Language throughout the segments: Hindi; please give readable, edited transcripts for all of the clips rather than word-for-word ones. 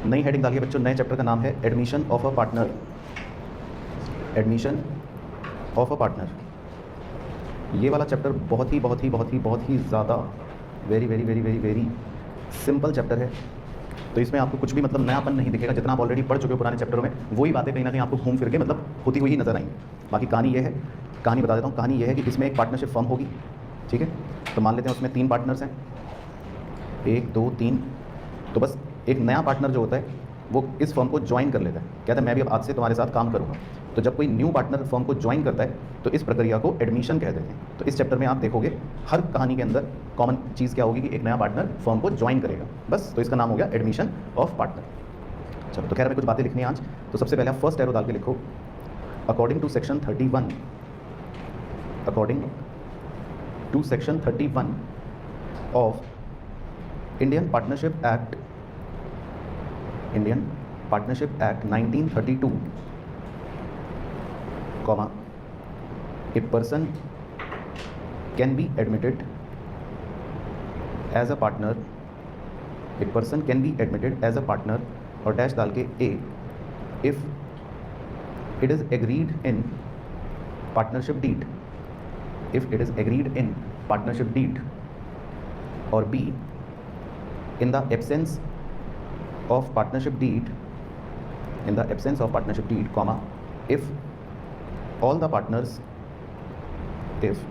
नई हेडिंग डालिए बच्चों, नए चैप्टर का नाम है admission of a partner. Admission of a partner. ये वाला चैप्टर बहुत ही ज़्यादा very very very very very simple chapter है। तो इसमें आपको कुछ भी मतलब नयापन नहीं दिखेगा, जितना आप ऑलरेडी पढ़ चुके हो पुराने चैप्टरों में, वही बातें कहीं ना कहीं आपको घूम फिर के मतलब होती हुई ही नजर आएंगी। बाकी कहानी ये है, कहानी बता देता हूँ। कहानी ये है कि इसमें एक पार्टनरशिप फर्म होगी, ठीक है। तो मान लेते हैं उसमें 3 पार्टनर्स हैं, 1 2 3। तो बस एक नया पार्टनर जो होता है वो इस फर्म को ज्वाइन कर लेता है, कहता है मैं भी अब आज से तुम्हारे साथ काम करूँगा। तो जब कोई न्यू पार्टनर फर्म को ज्वाइन करता है तो इस प्रक्रिया को एडमिशन कहते हैं। तो इस चैप्टर में आप देखोगे हर कहानी के अंदर कॉमन चीज़ क्या होगी कि एक नया पार्टनर फर्म को ज्वाइन करेगा, बस। तो इसका नाम हो गया एडमिशन ऑफ पार्टनर। चलो, तो खैर हमें कुछ बातें लिखनी है आज। तो सबसे पहले आप फर्स्ट एरो डाल के लिखो, according to section 31, according to section 31 of Indian Partnership Act, Indian Partnership Act 1932, comma, a person can be admitted as a partner, a person can be admitted as a partner और डैश डाल के a if it is agreed in partnership deed, if it is agreed in partnership deed, और b in the absence of partnership deed, in the absence of partnership deed, comma, if all the partners, if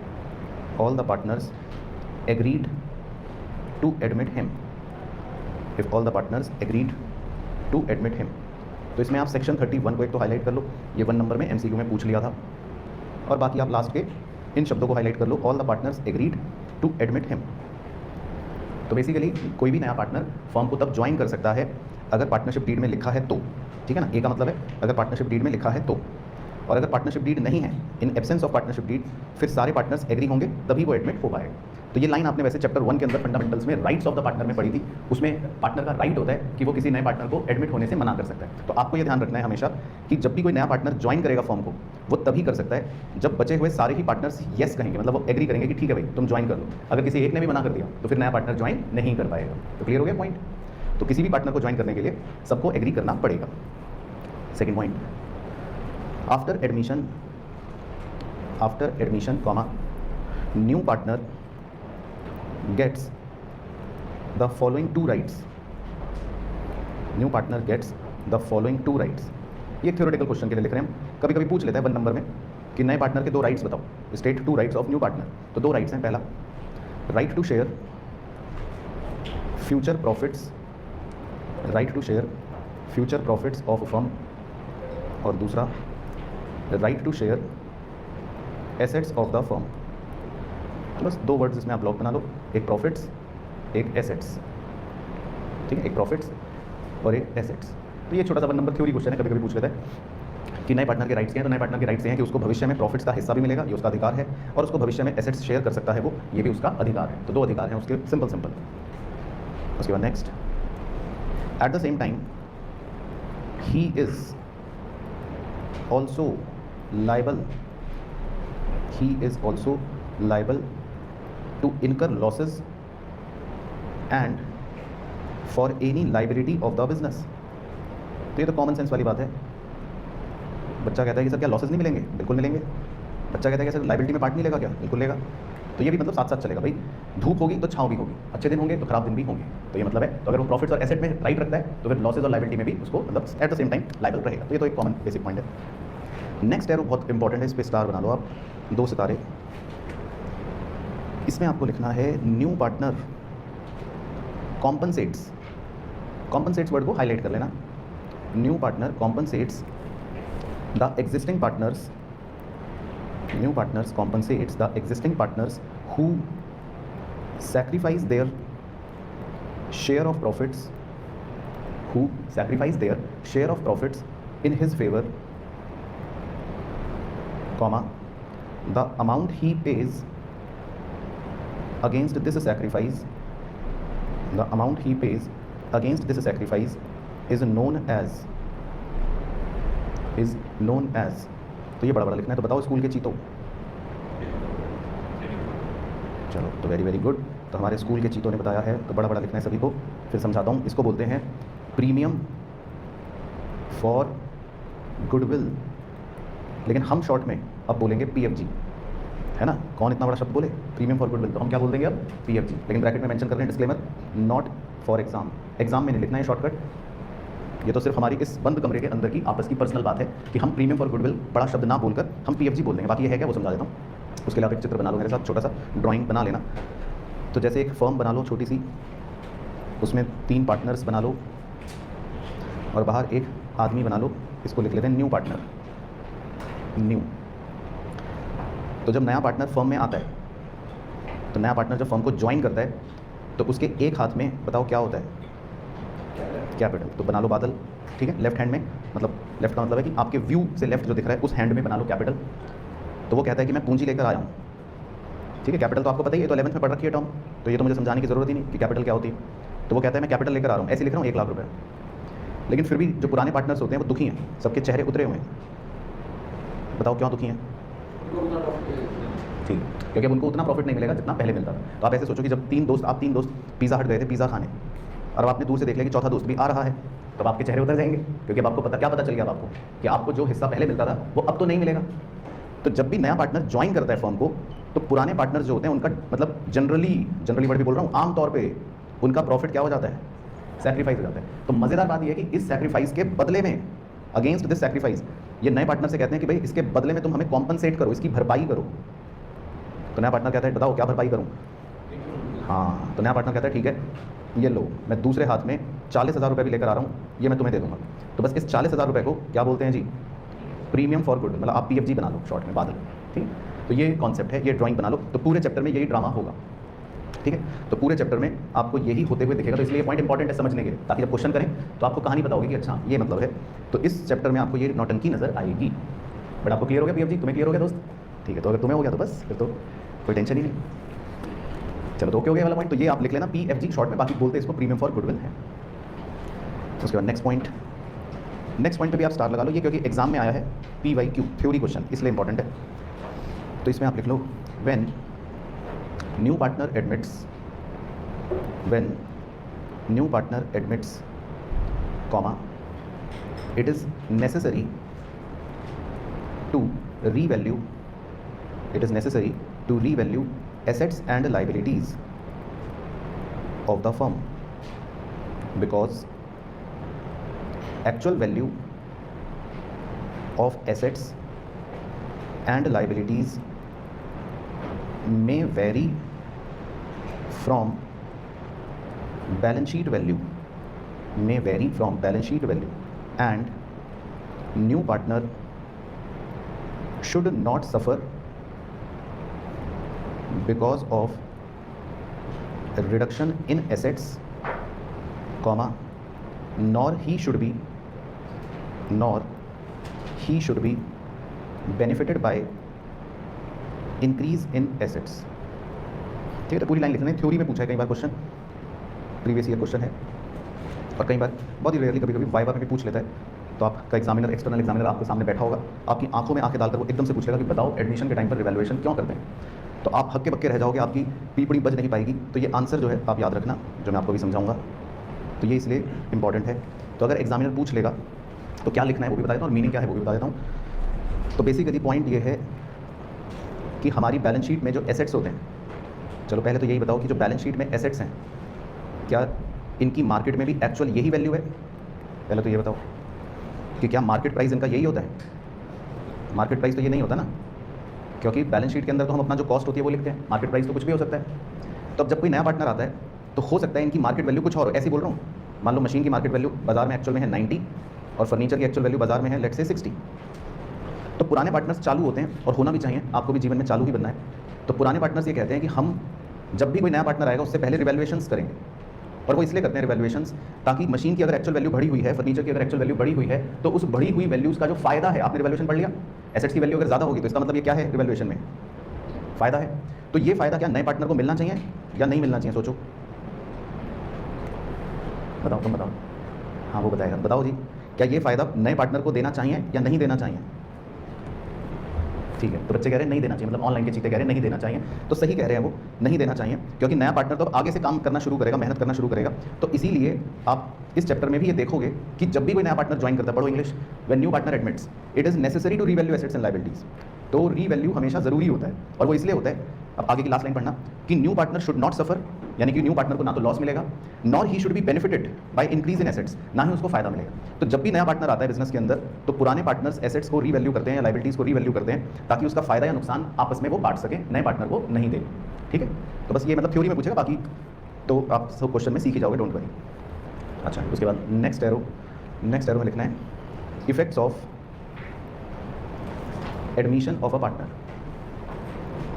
all the partners agreed to admit him, if all the partners agreed to admit him। तो इसमें आप सेक्शन 31 को एक तो हाईलाइट कर लो, ये 1 नंबर में एमसीक्यू में पूछ लिया था, और बाकी आप लास्ट के इन शब्दों को हाईलाइट कर लो, all the partners agreed to admit him. तो बेसिकली कोई भी नया पार्टनर फर्म को तब ज्वाइन कर सकता है अगर पार्टनरशिप डीड में लिखा है तो, ठीक है ना। ए का मतलब है अगर पार्टनरशिप डीड में लिखा है तो, और अगर पार्टनरशिप डीड नहीं है, in absence of partnership deed, फिर सारे पार्टनर्स एग्री होंगे तभी वो एडमिट हो पाएगा। तो ये लाइन आपने वैसे चैप्टर 1 के अंदर फंडामेंटल्स में राइट्स ऑफ द पार्टनर में पढ़ी थी। उसमें पार्टनर का राइट होता है कि वो किसी नए पार्टनर को एडमिट होने से मना कर सकता है। तो आपको ये ध्यान रखना है हमेशा कि जब भी कोई नया पार्टनर ज्वाइन करेगा फर्म को, वो तभी कर सकता है जब बचे हुए सारे ही पार्टनर्स येस कहेंगे, मतलब वो एग्री करेंगे कि ठीक है भाई तुम ज्वाइन कर लो। अगर किसी एक ने भी मना कर दिया तो फिर नया पार्टनर ज्वाइन नहीं कर पाएगा। तो क्लियर हो गया पॉइंट। तो किसी भी पार्टनर को ज्वाइन करने के लिए सबको एग्री करना पड़ेगा। Second point, after admission, after admission, comma, new partner gets the following 2 rights, new partner gets the following 2 rights। ये थ्योरेटिकल क्वेश्चन के लिए लिख रहे हैं हम, कभी कभी पूछ लेता है 1 नंबर में कि नए पार्टनर के 2 राइट्स बताओ, state 2 rights of new partner. तो 2 राइट्स हैं, पहला right to share future profits, right to share future profits of firm, और दूसरा right to share assets of the firm. बस 2 वर्ड्स इसमें आप ब्लॉक बना लो, एक प्रॉफिट्स एक एसेट्स, ठीक है, एक प्रॉफिट्स और एक एसेट्स। तो ये छोटा सा 1 नंबर थ्योरी क्वेश्चन है, कभी कभी पूछ लेता है कि नए पार्टनर के राइट्स हैं। तो नए पार्टनर के राइट्स हैं कि उसको भविष्य में प्रॉफिट्स का हिस्सा भी मिलेगा, ये उसका अधिकार है, और उसको भविष्य में एसेट्स शेयर कर सकता है वो, ये भी उसका अधिकार है। तो 2 अधिकार हैं उसके, सिंपल सिंपल। उसके बाद next, at the same time he is also liable, he is also liable to incur losses and for any liability of the business। तो ये तो कॉमन सेंस वाली बात है। बच्चा कहता है कि सर क्या लॉसेस नहीं मिलेंगे? बिल्कुल मिलेंगे। बच्चा कहता है कि सर लाइबिलिटी में पार्ट नहीं लेगा क्या? बिल्कुल लेगा। तो ये भी मतलब साथ साथ चलेगा भाई, धूप होगी तो छाँव भी होगी, अच्छे दिन होंगे तो खराब दिन भी होंगे। तो ये मतलब है, तो अगर वो प्रॉफिट्स और एसेट में राइट रखता है तो फिर लॉसेज और लाइबिलिटी में भी उसको मतलब at the same time liable रहेगा। तो ये तो एक कॉमन बेसिक पॉइंट है। नेक्स्ट एरो बहुत इंपॉर्टेंट है, इस पर स्टार बना लो आप, 2 सितारे। इसमें आपको लिखना है new partner compensates, compensates word को हाईलाइट कर लेना। New partner compensates the existing partners, new partners compensates the existing partners who sacrifice their share of profits, who sacrifice their share of profits in his favour, comma, the amount he pays against this sacrifice, the amount he pays against this sacrifice is known as, is known as। तो ये बड़ा बड़ा लिखना है, तो बताओ स्कूल के चीतों। चलो, तो वेरी वेरी गुड। तो हमारे स्कूल के चीतों ने बताया है, तो बड़ा बड़ा लिखना है सभी को। फिर समझाता हूँ, इसको बोलते हैं प्रीमियम फॉर गुडविल, लेकिन हम शॉर्ट में अब बोलेंगे PFG, है ना। कौन इतना बड़ा शब्द बोले, प्रीमियम फॉर गुडविल, तो हम क्या बोल देंगे अब PFG, लेकिन ब्रैकेट में मेंशन कर रहे हैं disclaimer, not for exam. Exam में नहीं लिखना है शॉर्टकट, ये तो सिर्फ हमारी इस बंद कमरे के अंदर की आपस की पर्सनल बात है कि हम प्रीमियम फॉर गुडविल बड़ा शब्द ना बोलकर हम PFG बोल देंगे। बाकी ये है क्या वो समझा देता हूँ। उसके लिए आप एक चित्र बना लो मेरे साथ, छोटा सा ड्राइंग बना लेना। तो जैसे एक फर्म बना लो छोटी सी, उसमें 3 पार्टनर्स बना लो और बाहर एक आदमी बना लो, इसको लिख लेते हैं न्यू पार्टनर, न्यू। तो जब नया पार्टनर फर्म में आता है, तो नया पार्टनर जब फर्म को ज्वाइन करता है तो उसके एक हाथ में बताओ क्या होता है, कैपिटल। तो बना लो बादल, ठीक है, लेफ्ट हैंड में, मतलब लेफ्ट का मतलब है कि आपके व्यू से लेफ्ट जो दिख रहा है उस हैंड में बना लो कैपिटल। तो वो कहता है कि मैं पूंजी लेकर आया हूँ, ठीक है। कैपिटल तो आपको पता ही है, तो 11th में पढ़ रखी है टर्म, तो ये तो मुझे समझाने की ज़रूरत ही नहीं कि कैपिटल क्या होती है। तो वो कहता है मैं कैपिटल लेकर आ रहा हूँ, ऐसे लिख रहा हूँ 1 लाख रुपये। लेकिन फिर भी जो पुराने पार्टनर्स होते हैं वो दुखी हैं, सबके चेहरे उतरे हुए हैं। बताओ क्यों दुखी हैं? ठीक, क्योंकि अब उनको उतना प्रॉफिट नहीं मिलेगा जितना पहले मिलता था। तो आप ऐसे सोचो कि जब 3 दोस्त पिज़्ज़ा हट गए थे पिज़्ज़ा खाने, और अब आपने दूर से देख लिया कि चौथा दोस्त भी आ रहा है, तो अब आपके चेहरे उतर जाएंगे, क्योंकि अब आपको क्या पता चल गया अब आपको कि आपको जो हिस्सा पहले मिलता था वो अब तो नहीं मिलेगा। तो जब भी नया पार्टनर ज्वाइन करता है फर्म को, तो पुराने पार्टनर्स जो होते हैं उनका मतलब जनरली वर्ड भी बोल रहा हूँ, आमतौर पे उनका प्रॉफिट क्या हो जाता है, सैक्रिफाइस हो जाता है। तो मज़ेदार बात यह है कि इस सैक्रिफाइस के बदले में, अगेंस्ट दिस सैक्रिफाइस, ये नए पार्टनर से कहते हैं कि भाई इसके बदले में तुम हमें कॉम्पनसेट करो, इसकी भरपाई करो। तो नया पार्टनर कहता है बताओ क्या भरपाई करूँ। हाँ, तो नया पार्टनर कहता है ठीक है, ये लो, मैं दूसरे हाथ में 40,000 रुपये भी लेकर आ रहा हूँ, ये मैं तुम्हें दे दूँगा। तो बस इस 40,000 रुपये को क्या बोलते हैं जी, प्रीमियम फॉर गुड, मतलब आप PFG बना लो शॉर्ट में, बादल, ठीक है। तो ये कॉन्सेप्ट है, ये ड्राइंग बना लो। तो पूरे चैप्टर में यही ड्रामा होगा, ठीक है। तो पूरे चैप्टर में आपको यही होते हुए दिखेगा। तो इसलिए पॉइंट इंपॉर्टेंट है समझने के लिए, ताकि जब क्वेश्चन करें तो आपको कहानी बताओगे कि अच्छा ये मतलब है। तो इस चैप्टर में आपको ये नौटंकी नजर आएगी। बट आपको क्लियर हो गया PFG, तुम्हें क्लियर हो गया दोस्त, ठीक है। तो अगर तुम्हें हो गया तो बस फिर तो कोई टेंशन ही नहीं। चलो तो ओके हो गया वाला पॉइंट। तो ये आप लिख लेना PFG शॉर्ट में, बाकी बोलते हैं इसको प्रीमियम फॉर गुडविल है। उसके बाद नेक्स्ट पॉइंट पे भी आप स्टार लगा लो, ये क्योंकि एग्जाम में आया है PYQ थ्योरी क्वेश्चन, इसलिए इंपॉर्टेंट है। तो इसमें आप लिख लो when new partner admits comma it is necessary to revalue assets and liabilities of the firm because actual value of assets and liabilities may vary from balance sheet value and new partner should not suffer because of reduction in assets, comma, nor he should be benefited by increase in assets। ठीक है, तो पूरी लाइन लिखना है। थ्योरी में पूछा है कई बार क्वेश्चन, प्रीवियस ईयर क्वेश्चन है, और कई बार बहुत ही रेयरली कभी वाइवा में भी पूछ लेता है। तो आपका एग्जामिनर, एक्सटर्नल एग्जामिनर आपके सामने बैठा होगा, आपकी आंखों में आंखें डालकर वो एकदम से पूछेगा कि बताओ एडमिशन के टाइम पर रिवैल्यूएशन क्यों करते हैं। तो आप हक्के बक्के रह जाओगे, आपकी पीपड़ी बज नहीं पाएगी। तो ये आंसर जो है आप याद रखना, जो मैं आपको भी समझाऊंगा। तो ये इसलिए इंपॉर्टेंट है। तो अगर एग्जामिनर पूछ लेगा तो क्या लिखना है वो भी बता देता हूँ, और मीनिंग क्या है वो भी बता देता हूँ। तो बेसिकली पॉइंट ये है कि हमारी बैलेंस शीट में जो एसेट्स होते हैं, चलो पहले तो यही बताओ कि जो बैलेंस शीट में एसेट्स हैं क्या इनकी मार्केट में भी एक्चुअल यही वैल्यू है। पहले तो ये बताओ कि क्या मार्केट प्राइस इनका यही होता है। मार्केट प्राइस तो ये नहीं होता ना, क्योंकि बैलेंस शीट के अंदर तो हम अपना जो कॉस्ट होती है वो लिखते हैं, मार्केट प्राइस तो कुछ भी हो सकता है। तो अब जब कोई नया पार्टनर आता है तो हो सकता है इनकी मार्केट वैल्यू कुछ और हो। ऐसे बोल रहा हूँ, मान लो मशीन की मार्केट वैल्यू बाजार में एक्चुअल में है 90 और फर्नीचर की एक्चुअल वैल्यू बाजार में है लेट्स से 60। तो पुराने पार्टनर्स चालू होते हैं, और होना भी चाहिए, आपको भी जीवन में चालू ही बनना है। तो पुराने पार्टनर्स ये कहते हैं कि हम जब भी कोई नया पार्टनर आएगा उससे पहले रिवैल्यूएशंस करेंगे। और वो इसलिए करते हैं रिवैल्यूएशंस, ताकि मशीन की अगर एक्चुअल वैल्यू बढ़ी हुई है, फर्नीचर की अगर एक्चुअल वैल्यू बढ़ी हुई है, तो उस बढ़ी हुई वैल्यूज़ का जो फायदा है, आपने रिवैल्यूएशन पढ़ लिया, एसेट्स की वैल्यू अगर ज़्यादा होगी तो इसका मतलब ये क्या है, रिवैल्यूएशन में फ़ायदा है। तो ये फ़ायदा क्या नए पार्टनर को मिलना चाहिए या नहीं मिलना चाहिए, सोचो, बताओ, तुम बताओ। हाँ वो बताएगा, बताओ जी, क्या ये फ़ायदा नए पार्टनर को देना चाहिए या नहीं देना चाहिए। ठीक है, तो बच्चे कह रहे हैं नहीं देना चाहिए, मतलब ऑनलाइन के चीज़ें कह रहे हैं नहीं देना चाहिए, तो सही कह रहे हैं वो, नहीं देना चाहिए, क्योंकि नया पार्टनर तो अब आगे से काम करना शुरू करेगा, मेहनत करना शुरू करेगा। तो इसीलिए आप इस चैप्टर में भी ये देखोगे कि जब भी कोई नया पार्टनर ज्वाइन करता है, पढ़ो English, when new partner admits it is necessary to revalue assets and liabilities. तो रीवैल्यू हमेशा ज़रूरी होता है, और वो इसलिए होता है, अब आगे की लास्ट लाइन पढ़ना, कि न्यू पार्टनर शुड नॉट सफ़र, यानी कि न्यू पार्टनर को ना तो लॉस मिलेगा, nor he should be benefited by increase in assets, ना ही उसको फायदा मिलेगा। तो जब भी नया पार्टनर आता है बिजनेस के अंदर, तो पुराने पार्टनर्स एसेट्स को रीवैल्यू करते हैं या लायबिलिटीज़ को रीवैल्यू करते हैं, ताकि उसका फायदा या नुकसान आपस में वो बांट सके, नए पार्टनर को नहीं दे। ठीक है, तो बस ये मतलब थ्योरी में पूछेगा, बाकी तो आप सब क्वेश्चन में सीख ही जाओगे, डोंट वरी। अच्छा, उसके बाद नेक्स्ट एरो में लिखना है effects of admission of a partner,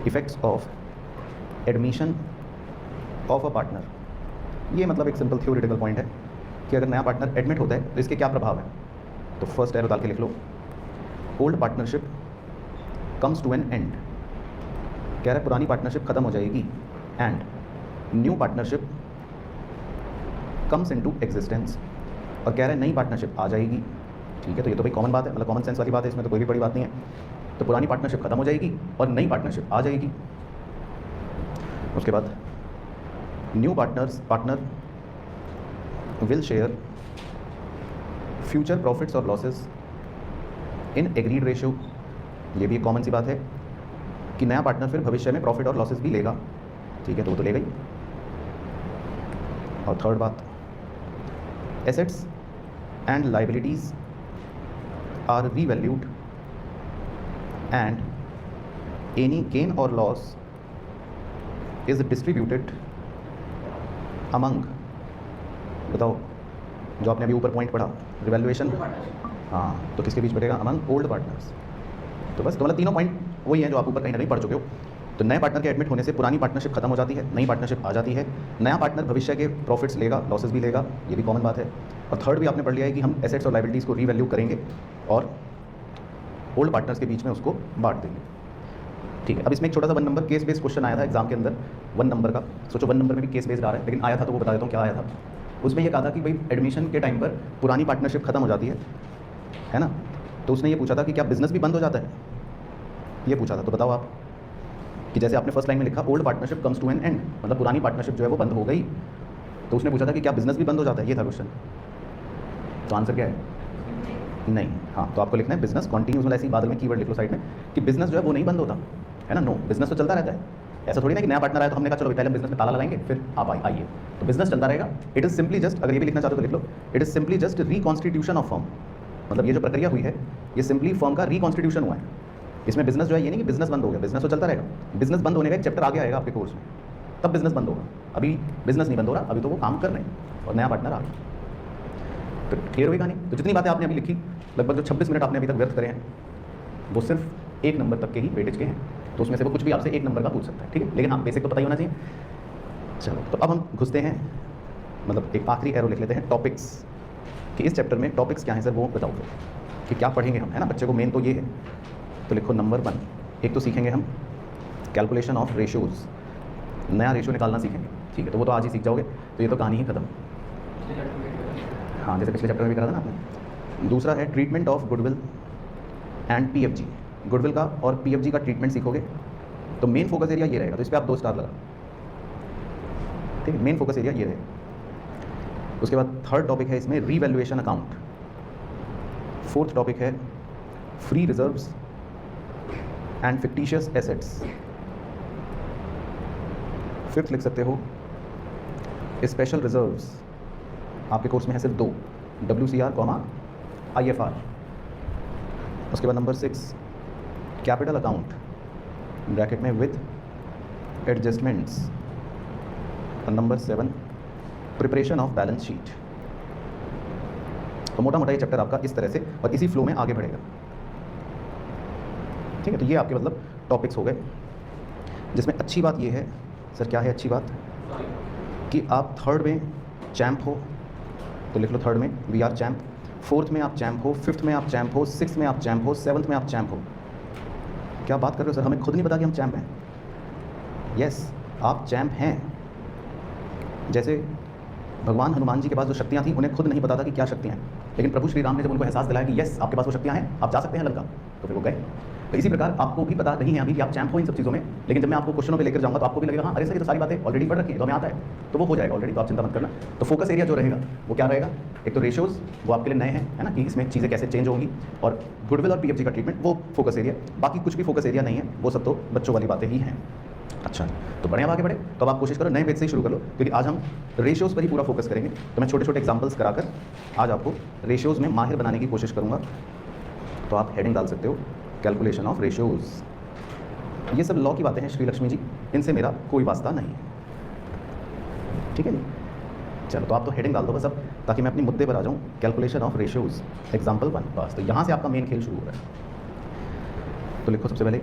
effects of admission of a partner. ये मतलब एक सिंपल थ्योरेटिकल पॉइंट है कि अगर नया पार्टनर एडमिट होता है तो इसके क्या प्रभाव है। तो फर्स्ट एरो डाल के लिख लो, old partnership comes to an end, कह रहा है पुरानी पार्टनरशिप खत्म हो जाएगी, and new partnership comes into existence, और कह रहा है नई पार्टनरशिप आ जाएगी। ठीक है, तो ये तो भाई कॉमन बात है, मतलब कॉमन सेंस वाली बात है, इसमें तो कोई भी बड़ी बात नहीं है। तो पुरानी पार्टनरशिप खत्म हो जाएगी और नई पार्टनरशिप आ जाएगी। उसके बाद new partner will share future profits और लॉसेस इन एग्रीड रेशियो। ये भी एक कॉमन सी बात है कि नया पार्टनर फिर भविष्य में प्रॉफिट और लॉसेस भी लेगा। ठीक है, तो वो तो लेगा ही। और थर्ड बात, assets and liabilities are revalued and any gain और लॉस इज डिस्ट्रीब्यूटेड अमंग, बताओ जो आपने अभी ऊपर पॉइंट पढ़ा, रिवैल्यूएशन, हाँ, तो किसके बीच बढ़ेगा, अमंग ओल्ड पार्टनर्स। तो बस, तो मतलब तीनों पॉइंट वही हैं जो आप ऊपर कहीं ना कहीं पढ़ चुके हो। तो नए पार्टनर के एडमिट होने से पुरानी पार्टनरशिप खत्म हो जाती है, नई पार्टनरशिप आ जाती है, नया पार्टनर भविष्य के प्रॉफिट्स लेगा, लॉसेस भी लेगा, ये भी कॉमन बात है। और थर्ड भी आपने पढ़ लिया है कि हम एसेट्स और लाइबिलिटीज़ को रीवैल्यू करेंगे और ओल्ड पार्टनर्स के बीच में उसको बांट देंगे। ठीक है, अब इसमें एक छोटा सा 1 नंबर केस बेस्ड क्वेश्चन आया था एग्जाम के अंदर, 1 नंबर का। सोचो 1 नंबर में भी केस बेस्ड आ रहा है, लेकिन आया था तो वो बता देता हूँ क्या आया था। उसमें ये कहा था कि भाई एडमिशन के टाइम पर पुरानी पार्टनरशिप खत्म हो जाती है ना, तो उसने ये पूछा था कि क्या बिजनेस भी बंद हो जाता है, ये पूछा था। तो बताओ आप कि जैसे आपने फर्स्ट लाइन में लिखा old partnership comes to an end, मतलब पुरानी पार्टनरशिप जो है वो बंद हो गई, तो उसने पूछा था कि क्या बिजनेस भी बंद हो जाता है, ये था क्वेश्चन। तो आंसर क्या है, नहीं। हाँ, तो आपको लिखना है बिजनेस कॉन्टिन्यूज, मतलब ऐसे ही बादल में कीवर्ड लिख लो साइड में कि बिजनेस जो है वो नहीं बंद होता है ना, नो, बिजनेस तो चलता रहता है। ऐसा थोड़ी ना कि नया पार्टनर आया तो हमने कहा चलो पहले बिजनेस में ताला लगाएंगे फिर आप आइए, तो बिजनेस चलता रहेगा। इट इज़ सिंपली जस्ट, अगर ये भी लिखना चाहते हो तो लिख लो, it is simply just reconstitution of firm, मतलब ये जो प्रक्रिया हुई है ये सिंपली फर्म का रिकॉन्स्टिट्यूशन हुआ है। इसमें बिजनेस जो है ये नहीं कि बिजनेस बंद हो गया, बिजनेस तो चलता रहेगा। बिजनेस बंद होने का एक चैप्टर आगे आएगा आपके कोर्स में, तब बिजनेस बंद होगा, अभी बिजनेस नहीं बंद हो रहा, अभी तो वो काम कर रहे हैं और नया पार्टनर आ गया। तो क्लियर हुई कहानी। तो जितनी बातें आपने अभी लिखी, लगभग जो 26 मिनट आपने अभी तक व्यर्थ करे हैं, वो सिर्फ 1 नंबर तक के ही वेटेज के हैं, तो उसमें से वो कुछ भी आपसे 1 नंबर का पूछ सकता है। ठीक है, लेकिन हाँ बेसिक तो पता ही होना चाहिए। चलो, तो अब हम घुसते हैं, मतलब एक आखिरी एरो लिख लेते हैं टॉपिक्स, कि इस चैप्टर में टॉपिक्स क्या हैं सर, वो बताओ कि क्या पढ़ेंगे हम, है ना। बच्चे को मेन तो ये है, तो लिखो नंबर 1, एक तो सीखेंगे हम कैलकुलेशन ऑफ रेशियोज़, नया रेशियो निकालना सीखेंगे। ठीक है, तो वो तो आज ही सीख जाओगे, तो ये तो कहानी ही खत्म। हाँ, जैसे पिछले चैप्टर में भी करा था ना आपने। दूसरा है treatment of goodwill and PFG, goodwill का और पीएफजी का ट्रीटमेंट सीखोगे, तो मेन फोकस एरिया ये रहेगा, तो इस पर आप 2 स्टार लगा। ठीक है, मेन फोकस एरिया ये रहेगा। उसके बाद थर्ड टॉपिक है इसमें रीवैल्यूएशन अकाउंट, फोर्थ टॉपिक है free reserves and fictitious assets, fifth लिख सकते हो स्पेशल रिजर्व्स, आपके कोर्स में है सिर्फ 2, WCR, IFR। उसके बाद नंबर 6 कैपिटल अकाउंट ब्रैकेट में विद एडजस्टमेंट्स, और number 7 preparation of balance sheet. तो मोटा मोटा ये चैप्टर आपका इस तरह से और इसी फ्लो में आगे बढ़ेगा। ठीक है, तो ये आपके मतलब टॉपिक्स हो गए, जिसमें अच्छी बात ये है सर, क्या है अच्छी बात, कि आप थर्ड में चैम्प हो, तो लिख लो थर्ड में वी आर चैम्प, फोर्थ में आप चैम्प हो, फिफ्थ में आप चैम्प हो, सिक्स्थ में आप चैम्प हो, सेवन्थ में आप चैम्प हो। क्या बात कर रहे हो सर, हमें खुद नहीं पता कि हम चैम्प हैं। यस, आप चैम्प हैं। जैसे भगवान हनुमान जी के पास जो शक्तियाँ थी उन्हें खुद नहीं पता था कि क्या शक्तियाँ हैं, लेकिन प्रभु श्री राम ने जब उनको एहसास दिलाया कि यस आपके पास वो शक्तियाँ हैं, आप जा सकते हैं लंका, तो फिर वो गए। तो इसी प्रकार आपको भी पता नहीं है अभी कि आप चैंप हो इन सब चीज़ों में, लेकिन जब मैं आपको क्वेश्चनों पे लेकर जाऊंगा तो आपको भी लगेगा हाँ अरे सर ये तो सारी बातें ऑलरेडी पढ़ रखी है, तो हमें आता है, तो वो हो जाएगा ऑलरेडी, तो आप चिंता मत करना। तो फोकस एरिया जो रहेगा वो क्या रहेगा, एक तो रेशियोज वो आपके लिए नए हैं, है ना, कि इसमें चीज़ें कैसे चेंज होंगी, और गुडविल और पीएफजी का ट्रीटमेंट वो फोकस एरिया, बाकी कुछ भी फोकस एरिया नहीं है, वो सब तो बच्चों वाली बातें ही हैं। अच्छा, तो बढ़िया आगे बढ़े, तो अब आप कोशिश करो नए पेज से ही शुरू कर लो, क्योंकि आज हम रेशियोज़ पर ही पूरा फोकस करेंगे। तो मैं छोटे छोटे एग्जांपल्स कराकर आज आपको रेशियोज़ में माहिर बनाने की कोशिश करूँगा। तो आप हेडिंग डाल सकते हो कैलकुलेशन ऑफ रेशियोज़। ये सब लॉ की बातें हैं श्री लक्ष्मी जी, इनसे मेरा कोई वास्ता नहीं है, ठीक है जी। चलो तो आप तो हेडिंग डाल दो बस अब, ताकि मैं अपनी मुद्दे पर आ जाऊँ। कैलकुलेशन ऑफ रेशियोज़ एग्जाम्पल 1, बस। तो यहाँ से आपका मेन खेल शुरू हो रहा है। तो लिखो सबसे पहले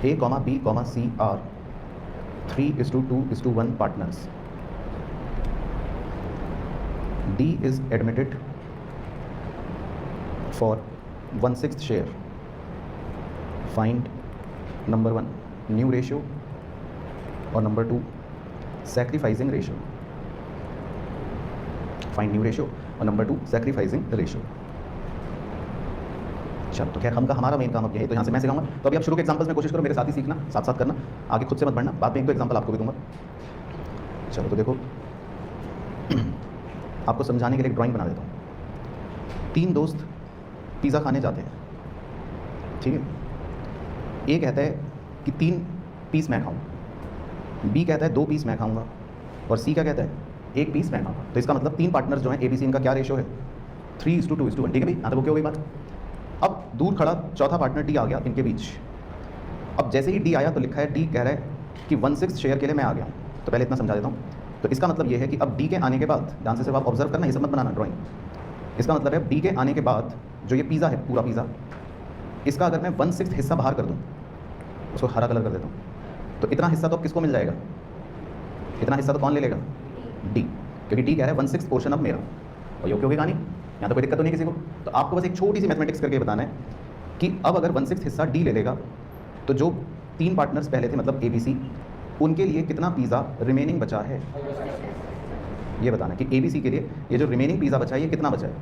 A, B, C are 3:2:1 partners. D is admitted for 1/6 share. Find number 1 new ratio or number 2 sacrificing ratio. Find new ratio और number 2 sacrificing ratio. चलो तो खैर हमारा मेन काम अब यही है, तो यहाँ से मैं सिखाऊंगा। तो अभी आप शुरू के एग्जांपल्स में कोशिश करो मेरे साथ ही सीखना, साथ साथ करना, आगे खुद से मत बढ़ना, बाद में एक दो एग्जांपल आपको भी दूंगा। चलो तो देखो आपको समझाने के लिए एक ड्राइंग बना देता हूँ। 3 दोस्त पिज़्ज़ा खाने जाते हैं, ठीक है। ए कहता है कि 3 पीस मैं खाऊँ, बी कहता है 2 पीस मैं खाऊँगा, और सी क्या कहता है 1 पीस मैं खाऊँगा। तो इसका मतलब 3 पार्टनर्स जो हैं ABC, इनका क्या रेशो है 3:2:1, ठीक है भाई। यहाँ तक ओके हो गई बात। अब दूर खड़ा चौथा पार्टनर डी आ गया इनके बीच। अब जैसे ही डी आया तो लिखा है, डी कह रहा है कि 1/6 शेयर के लिए मैं आ गया हूँ। तो पहले इतना समझा देता हूँ। तो इसका मतलब ये है कि अब डी के आने के बाद, ध्यान से सिर्फ आप ऑब्जर्व करना, ये सब मत बनाना ड्राइंग। इसका मतलब है डी के आने के बाद जो ये पिज़्ज़ा है, पूरा पिज़्ज़ा, इसका अगर मैं 1/6 हिस्सा बाहर कर दूँ, उसको हरा कलर कर देता हूँ, तो इतना हिस्सा तो अब किसको मिल जाएगा, इतना हिस्सा तो कौन ले लेगा, डी, क्योंकि डी कह रहा है 1/6 पोर्शन अब मेरा। और ये होगी कहानी, यहाँ तो कोई दिक्कत तो नहीं किसी को। तो आपको बस एक छोटी सी मैथमेटिक्स करके बताना है कि अब अगर 1/6 हिस्सा डी ले लेगा तो जो 3 पार्टनर्स पहले थे, मतलब ABC, उनके लिए कितना पिज़्ज़ा रिमेनिंग बचा है, ये बताना है कि ABC के लिए ये जो रिमेनिंग पिज़्ज़ा बचा है ये कितना बचा है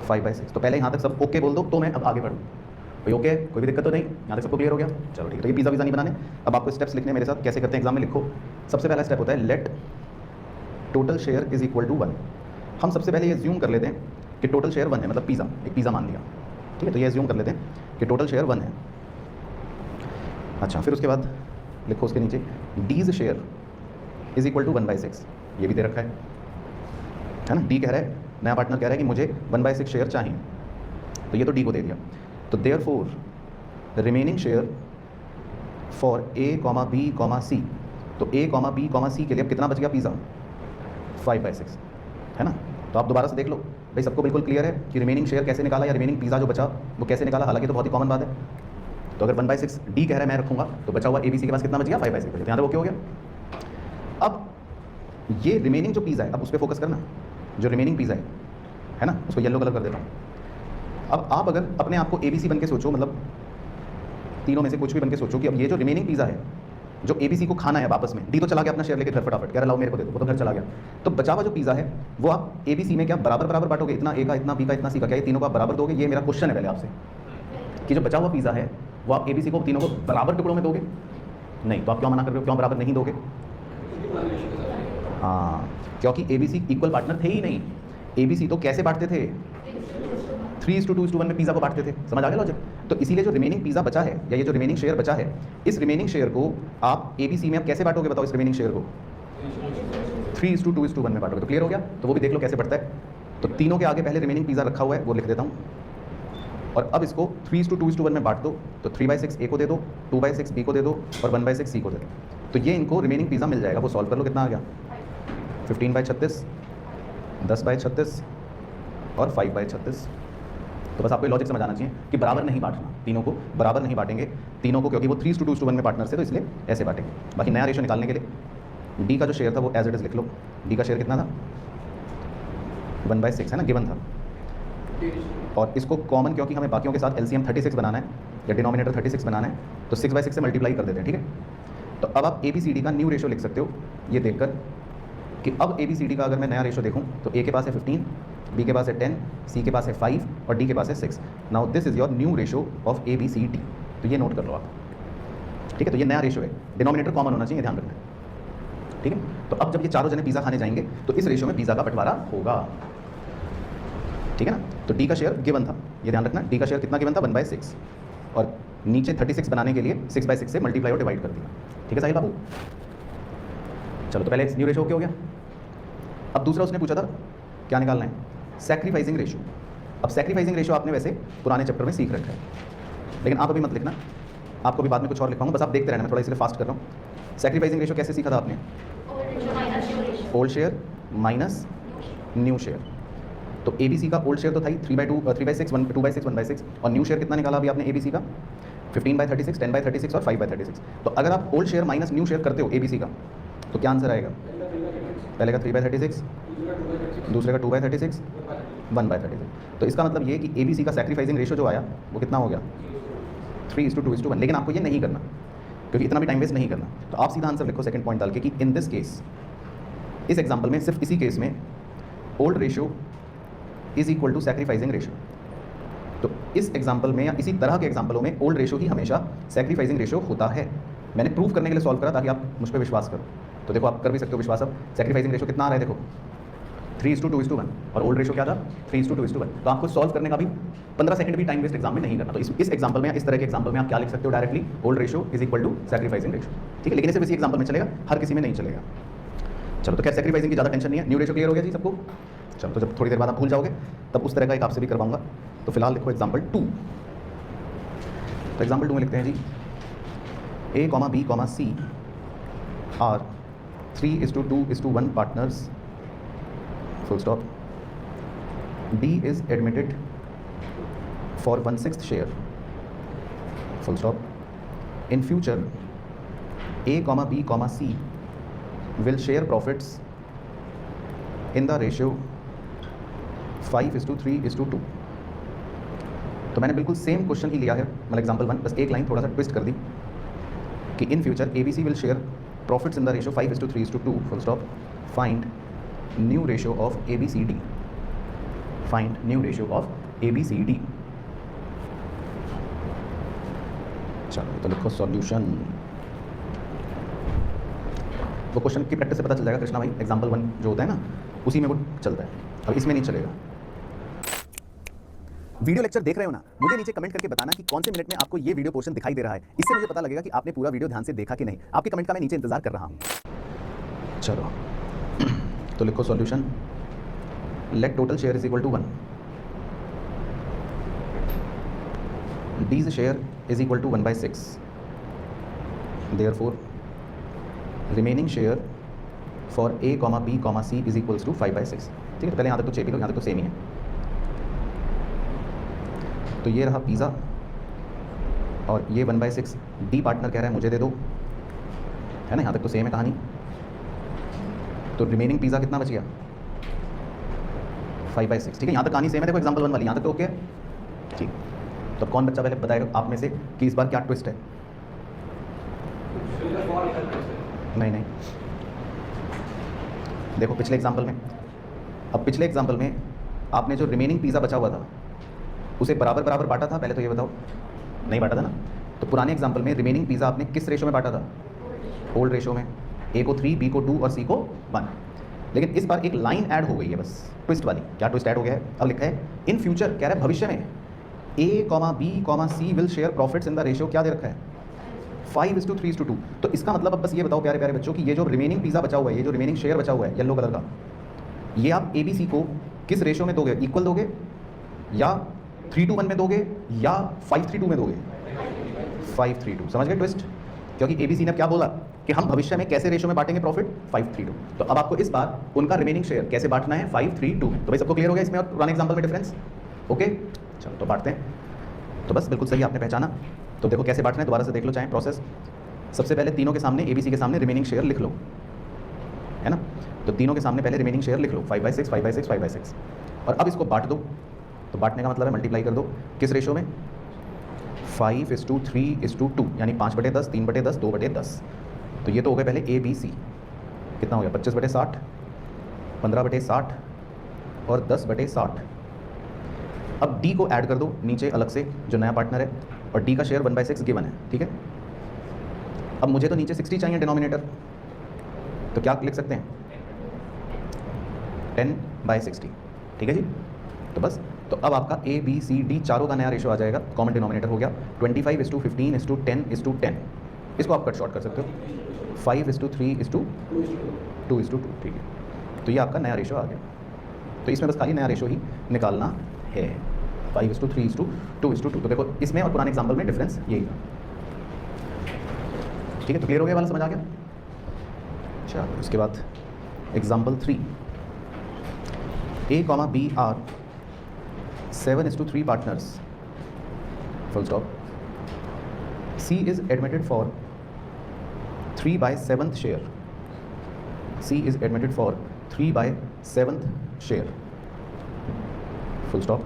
5/6। तो पहले यहाँ तक सब ओके बोल दो, तो मैं अब आगे बढ़ूँ। भाई ओके, कोई भी दिक्कत तो नहीं, यहाँ तक सबको क्लियर हो गया। चलो ठीक है, तो ये पिज़्ज़ा नहीं बनाने। अब आपको स्टेप्स लिखने मेरे साथ, कैसे करते हैं एग्जाम में, लिखो। सबसे पहला स्टेप होता है let total share is equal to 1। हम सबसे पहले ये एज्यूम कर लेते हैं कि टोटल शेयर 1 है, मतलब पिज़्ज़ा, एक पिज़्ज़ा मान लिया, ठीक है। तो ये एज्यूम कर लेते हैं कि टोटल शेयर 1 है। अच्छा, फिर उसके बाद लिखो उसके नीचे डीज शेयर इज इक्वल टू 1/6, ये भी दे रखा है ना। डी कह रहा है, नया पार्टनर कह रहा है कि मुझे 1/6 शेयर चाहिए, तो ये तो डी को दे दिया। तो therefore remaining share for A, B, C, तो A, B, C के लिए अब कितना बच गया पिज़्ज़ा 5/6, है ना। तो आप दोबारा से देख लो भाई, सबको बिल्कुल क्लियर है कि रिमेनिंग शेयर कैसे निकाला, या रिमेनिंग पिज़्ज़ा जो बचा वो कैसे निकाला। हालांकि तो बहुत ही कॉमन बात है। तो अगर 1/6 डी कह रहा है मैं रखूँगा, तो बचा हुआ ABC के पास कितना बच गया 5/6, तो यहाँ तक ओके हो गया। अब ये रिमेनिंग जो पिज़्ज़ा है, अब उस पर फोकस करना, जो रिमेनिंग पिज़्ज़ा है ना, उसको येलो कलर कर देता हूँ। अब आप अगर अपने आप को ABC बन के सोचो, मतलब तीनों में से कुछ भी बन के सोचो कि अब ये जो रिमेनिंग पिज़्ज़ा है जो ABC को खाना है वापस में, डी तो चला गया अपना शेयर लेके घर फटाफट, कह रहा लाओ मेरे को दे दो, वो तो घर चला गया। तो बचा हुआ जो पिज़्ज़ा है वो आप ABC में क्या बराबर बराबर बांटोगे, इतना A का, इतना B का, इतना C का, क्या ये तीनों को आप बराबर दोगे? ये मेरा क्वेश्चन है पहले आपसे, कि जो बचा हुआ पिज़्ज़ा है वो आप ABC को, तीनों को बराबर टुकड़ों में दोगे? नहीं, तो आप क्यों मना कर रहे हो, क्यों बराबर नहीं दोगे? हाँ, क्योंकि ABC इक्वल पार्टनर थे ही नहीं। ABC तो कैसे बांटते थे, 3:2:1 में पिज़्ज़ा को बांटते थे। समझ आ गया लॉजिक? तो इसीलिए जो रिमेनिंग पिज़्ज़ा बचा है, या ये जो रिमेनिंग शेयर बचा है, इस रिमेनिंग शेयर को आप ABC में आप कैसे बांटोगे बताओ? इस रिमेनिंग शेयर को 3:2:1 में बांटोगे। तो क्लियर हो गया? तो वो भी देख लो कैसे बढ़ता है। तो तीनों के आगे पहले रिमेनिंग पिज़्ज़ा रखा हुआ है, वो लिख देता हूँ। और अब इसको 3:2:1 में बांट दो, तो 3/6 A को दे दो, 2/6 B को दे दो, और 1/6 C को दे दो। तो ये इनको रिमेनिंग पिज़्ज़ा मिल जाएगा। वो सॉल्व कर लो, कितना आ गया 15/36, 10/36 और 5/36। तो बस आपको ये लॉजिक समझ आना चाहिए कि बराबर नहीं बांटना, तीनों को बराबर नहीं बांटेंगे तीनों को, क्योंकि वो 3:2:1 में पार्टनर थे, तो इसलिए ऐसे बांटेंगे। बाकी नया रेशो निकालने के लिए डी का जो शेयर था वो एज इट इज लिख लो। डी का शेयर कितना था 1/6 है ना, गिवन था। और इसको कॉमन, क्योंकि हमें बाकियों के साथ LCM 36 बनाना है या डिनोमिनेटर 36 बनाना है, तो 6/6 से मल्टीप्लाई कर देते हैं, ठीक है। तो अब आप ABCD का न्यू रेशो लिख सकते हो ये देखकर कि अब ABCD का अगर मैं नया रेशो देखूँ तो A के पास है 15, B के पास है 10, C के पास है 5 और डी के पास है 6। Now this is your new ratio of ABCD। तो ये नोट कर लो आप, ठीक है। तो ये नया रेशो है, डिनोमिनेटर कॉमन होना चाहिए, ध्यान रखना, ठीक है। तो अब जब ये चारों जने पिज़्ज़ा खाने जाएंगे तो इस रेशो में पिज़्ज़ा का बंटवारा होगा, ठीक है ना। तो डी का शेयर गिवन था, ये ध्यान रखना, डी का शेयर कितना गिवन था 1/6, और नीचे 36 बनाने के लिए 6/6 से मल्टीप्लाई और डिवाइड कर दिया, ठीक है साहिल बाबू। चलो तो पहले न्यू रेशो ओके हो गया। अब दूसरा उसने पूछा था क्या निकालना है, सैक्रिफाइसिंग रेशो। अब सैक्रिफाइसिंग रेशो आपने वैसे पुराने चैप्टर में सीख रखा है, लेकिन आप अभी मत लिखना, आपको भी बाद में कुछ और लिखवाऊंगा, बस आप देखते रहना, मैं थोड़ा इसलिए फास्ट कर रहा हूँ। सैक्रिफाइसिंग रेशो कैसे सीखा था आपने, old share minus new share. तो ABC का ओल्ड शेयर तो था ही 3/2 3/6 2/6 1/6, और न्यू शेयर कितना निकाला अभी आपने ABC का 15/36 10/36 और 5/36। तो अगर आप old share minus new share करते हो ABC का तो क्या आंसर आएगा, पहले का 3/36, दूसरे का 2/36, 1/36। तो इसका मतलब ये कि ABC का सैक्रिफाइसिंग रेशो जो आया वो कितना हो गया 3:2:1। लेकिन आपको ये नहीं करना क्योंकि इतना भी टाइम वेस्ट नहीं करना, तो आप सीधा आंसर लिखो सेकंड पॉइंट डाल के कि इन दिस केस, इस एग्जाम्पल में सिर्फ इसी केस में old ratio is equal to sacrificing ratio. तो इस एग्जाम्पल में या इसी तरह के एग्जाम्पलों में ओल्ड रेशो ही हमेशा सैक्रिफाइसिंग रेशो होता है। मैंने प्रूव करने के लिए सॉल्व करा ताकि आप मुझ पर विश्वास करो। तो देखो आप कर भी सकते हो विश्वास। अब सैक्रिफाइसिंग रेशो कितना आ रहा है, देखो 3:2:1, और ओल्ड रेशो क्या था 3:2:1। तो आपको सॉल्व करने का भी 15 सेकंड भी टाइम वेस्ट एग्जाम में नहीं करना। तो इस एग्जाम्पल में, इस तरह के एग्जाम्पल में आप क्या लिख सकते हो directly, old ratio is equal to sacrificing ratio, ठीक है। लेकिन सिर्फ इसी एग्जाम्पल में चलेगा, हर किसी में नहीं चलेगा। चलो तो खैर सैक्रिफाइसिंग की ज़्यादा टेंशन नहीं है, न्यू रेशो क्लियर हो गया जी सबको। चलो तो जब थोड़ी देर बाद आप भूल जाओगे तब उस तरह का एक आपसे भी करवाऊंगा। तो फिलहाल लिखो एग्जाम्पल 2। तो एग्जाम्पल 2 में लिखते हैं जी A, B, C are 3:2:1 partners, full stop. D is admitted for 1/6 share, full stop. In future, A, B, C will share profits in the ratio 5:3:2। तो मैंने बिल्कुल सेम क्वेश्चन ही लिया है, मतलब एग्जाम्पल 1, बस एक लाइन थोड़ा सा ट्विस्ट कर दी कि in future ABC will share profits in the ratio 5:3:2, full stop. Find new ratio of ABCD, find new ratio of ABCD। चलो तो लिखो सॉल्यूशन। वो क्वेश्चन की प्रैक्टिस से पता चल जाएगा कृष्णा भाई, एग्जाम्पल 1 जो होता है ना उसी में वो चलता है, अब इसमें नहीं चलेगा। वीडियो लेक्चर देख रहे हो ना, मुझे नीचे कमेंट करके बताना कि कौन से मिनट में आपको ये वीडियो पोर्शन दिखाई दे रहा है। इससे मुझे पता लगेगा कि आपने पूरा वीडियो ध्यान से देखा कि नहीं। आपके कमेंट का मैं नीचे इंतजार कर रहा हूँ। चलो तो लिखो solution. Let total share is equal to 1, D's share is equal to 1/6, therefore remaining share for A, B, C is equals to 5/6। ठीक है, तो पहले यहाँ तक तो चेक लो, यहाँ तक तो सेम ही है। तो ये रहा पिज़्ज़ा और ये 1/6 डी पार्टनर कह रहा है मुझे दे दो, है ना, यहाँ तक तो सेम है कहानी। तो रिमेनिंग पिज़्ज़ा कितना बच गया 5/6, ठीक है, यहाँ तक कहानी सेम है। देखो एग्जाम्पल 1 वाली यहाँ तक तो ओके है, ठीक। तो अब कौन बच्चा पहले बताएगा आप में से कि इस बार क्या ट्विस्ट है? नहीं, देखो पिछले एग्जाम्पल में, अब पिछले एग्जाम्पल में आपने जो रिमेनिंग पिज़्ज़ा बचा हुआ था उसे बराबर बराबर बांटा था, पहले तो ये बताओ, नहीं बांटा था ना। तो पुराने एग्जाम्पल में रिमेनिंग पिज़्ज़ा आपने किस रेशो में बांटा था? ओल्ड रेशो में, A को 3, B को 2 और C को 1। लेकिन इस बार एक लाइन ऐड हो गई है बस ट्विस्ट वाली। क्या ट्विस्ट ऐड हो गया है? अब लिखा है इन फ्यूचर, कह रहा है भविष्य में A, B, C will share profits in the ratio, क्या दे रखा है 5:3:2। तो इसका मतलब अब बस ये बताओ प्यारे प्यारे बच्चों कि ये जो रिमेनिंग पिज़्ज़ा बचा हुआ है, ये जो रिमेनिंग शेयर बचा हुआ है येलो कलर का, ये आप ABC को किस रेशो में दोगे? इक्वल दोगे या 3:1 में दोगे या 5:3:2 में दोगे? 5:3:2। समझ गए ट्विस्ट? क्योंकि ABC ने क्या बोला कि हम भविष्य में कैसे रेशो में बांटेंगे प्रॉफिट? 5:3:2। तो अब आपको इस बार उनका रिमेनिंग शेयर कैसे बांटना है? 5:3:2 में। तो भाई सबको क्लियर हो गया इसमें और पुराने एग्जाम्पल में डिफरेंस? ओके, चलो तो बांटते हैं। तो बस बिल्कुल सही आपने पहचाना। तो देखो कैसे बांटना है, दोबारा से देख लो चाहे प्रोसेस। सबसे पहले तीनों के सामने ABC के सामने रिमेनिंग शेयर लिख लो, है ना। तो तीनों के सामने पहले रिमेनिंग शेयर लिख लो 5/6 5/6 5/6, और अब इसको बांट दो। तो बांटने का मतलब है मल्टीप्लाई कर दो किस रेशो में? 5:3:2, यानी 5/10 3/10 2/10। तो ये तो हो गए पहले ABC, कितना हो गया 25/60 15/60 और 10/60। अब डी को ऐड कर दो नीचे अलग से जो नया पार्टनर है, और डी का शेयर 1/6 गिवन है, ठीक है। अब मुझे तो नीचे 60 चाहिए डिनोमिनेटर, तो क्या लिख सकते हैं 10/60, ठीक है जी। तो बस, तो अब आपका ए बी सी डी चारों का नया रेशो आ जाएगा, कॉमन डिनोमिनेटर हो गया 25:15:10:10। इसको आप कट शॉर्ट कर सकते हो 5:3:2:2, ठीक है। तो ये आपका नया रेशो आ गया। तो इसमें बस खाली नया रेशो ही निकालना है, 5:3:2:2। तो देखो इसमें और पुराने एग्जाम्पल में डिफरेंस यही था, ठीक है। तो क्लियर हो गया वाला, समझ आ गया। चलो उसके बाद example 3, A, B are 7:3 partners, full stop. C is admitted for 3/7 share. C is admitted for 3/7 share, full stop.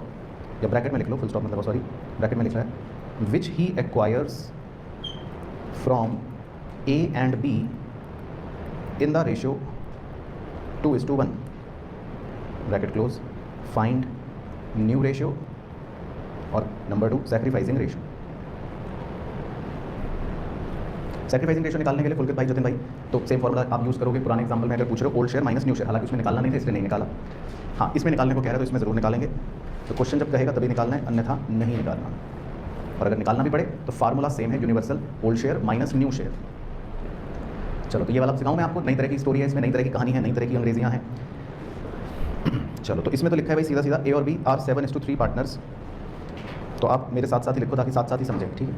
या ब्रैकेट में लिख लो, फुल स्टॉप मतलब सॉरी ब्रैकेट में लिखा है, which he acquires from A and B in the ratio 2:1, bracket close, find new ratio, और number 2 sacrificing ratio. Sacrificing ratio निकालने के लिए पुलकित भाई, जतिन भाई, तो सेम फॉर्मूला आप यूज़ करोगे पुराने एग्जाम्पल में अगर पूछ रहे हो, old share minus new share. हालांकि उसमें निकालना नहीं था इसलिए नहीं निकाला, हाँ इसमें निकालने को कह रहा है तो इसमें ज़रूर निकालेंगे। तो क्वेश्चन जब कहेगा तभी निकालना है, अन्यथा नहीं निकालना। और अगर निकालना भी पड़े तो फार्मूला सेम है, universal, old share minus new share. चलो तो ये वाला सिखाऊँ मैं आपको, नई तरह की स्टोरी है इसमें, नई तरह की कहानी है, नई तरह की अंग्रेजियाँ हैं। चलो तो इसमें तो लिखा है भाई सीधा सीधा, ए और बी आर 7:3 पार्टनर्स। तो आप मेरे साथ साथ ही लिखो ताकि साथ साथ ही समझें, ठीक है।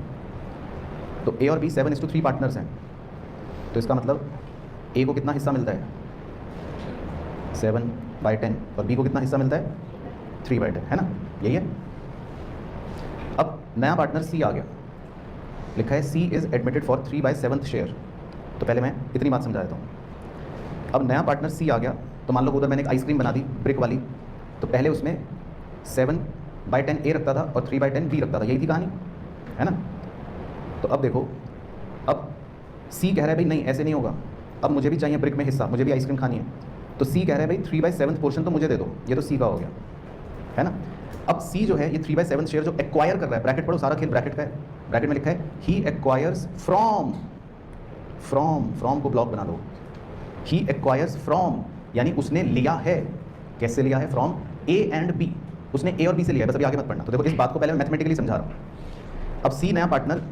तो ए और बी 7:3 पार्टनर्स हैं, तो इसका मतलब ए को कितना हिस्सा मिलता है 7/10, और बी को कितना हिस्सा मिलता है 3/10, है ना, यही है। अब नया पार्टनर सी आ गया, लिखा है सी इज़ एडमिटेड फॉर 3/7 शेयर। तो पहले मैं इतनी बात समझा देता हूँ। अब नया पार्टनर सी आ गया, तो मान लो उधर मैंने एक आइसक्रीम बना दी ब्रिक वाली, तो पहले उसमें 7/10 ए रखता था और 3/10 बी रखता था, यही थी कहानी, है ना। तो अब देखो, अब सी कह रहा है भाई नहीं ऐसे नहीं होगा, अब मुझे भी चाहिए ब्रिक में हिस्सा, मुझे भी आइसक्रीम खानी है। तो सी कह रहा है भाई 3/7 पोर्शन तो मुझे दे दो, ये तो सी का हो गया, है ना। अब सी जो है ये 3/7 शेयर जो एक्वायर कर रहा है, ब्रैकेट पढ़ो, सारा खेल ब्रैकेट का है। ब्रैकेट में लिखा है ही एक्वायर्स फ्रॉम, फ्रॉम को ब्लॉक बना दो, ही एक्वायर्स फ्रॉम यानी उसने लिया है, कैसे लिया है, फ्रॉम ए एंड बी, उसने ए और बी से लिया है, बस अभी आगे मत पढ़ना। तो देखो इस बात को पहले मैं मैथमेटिकली समझा रहा हूँ। अब सी नया पार्टनर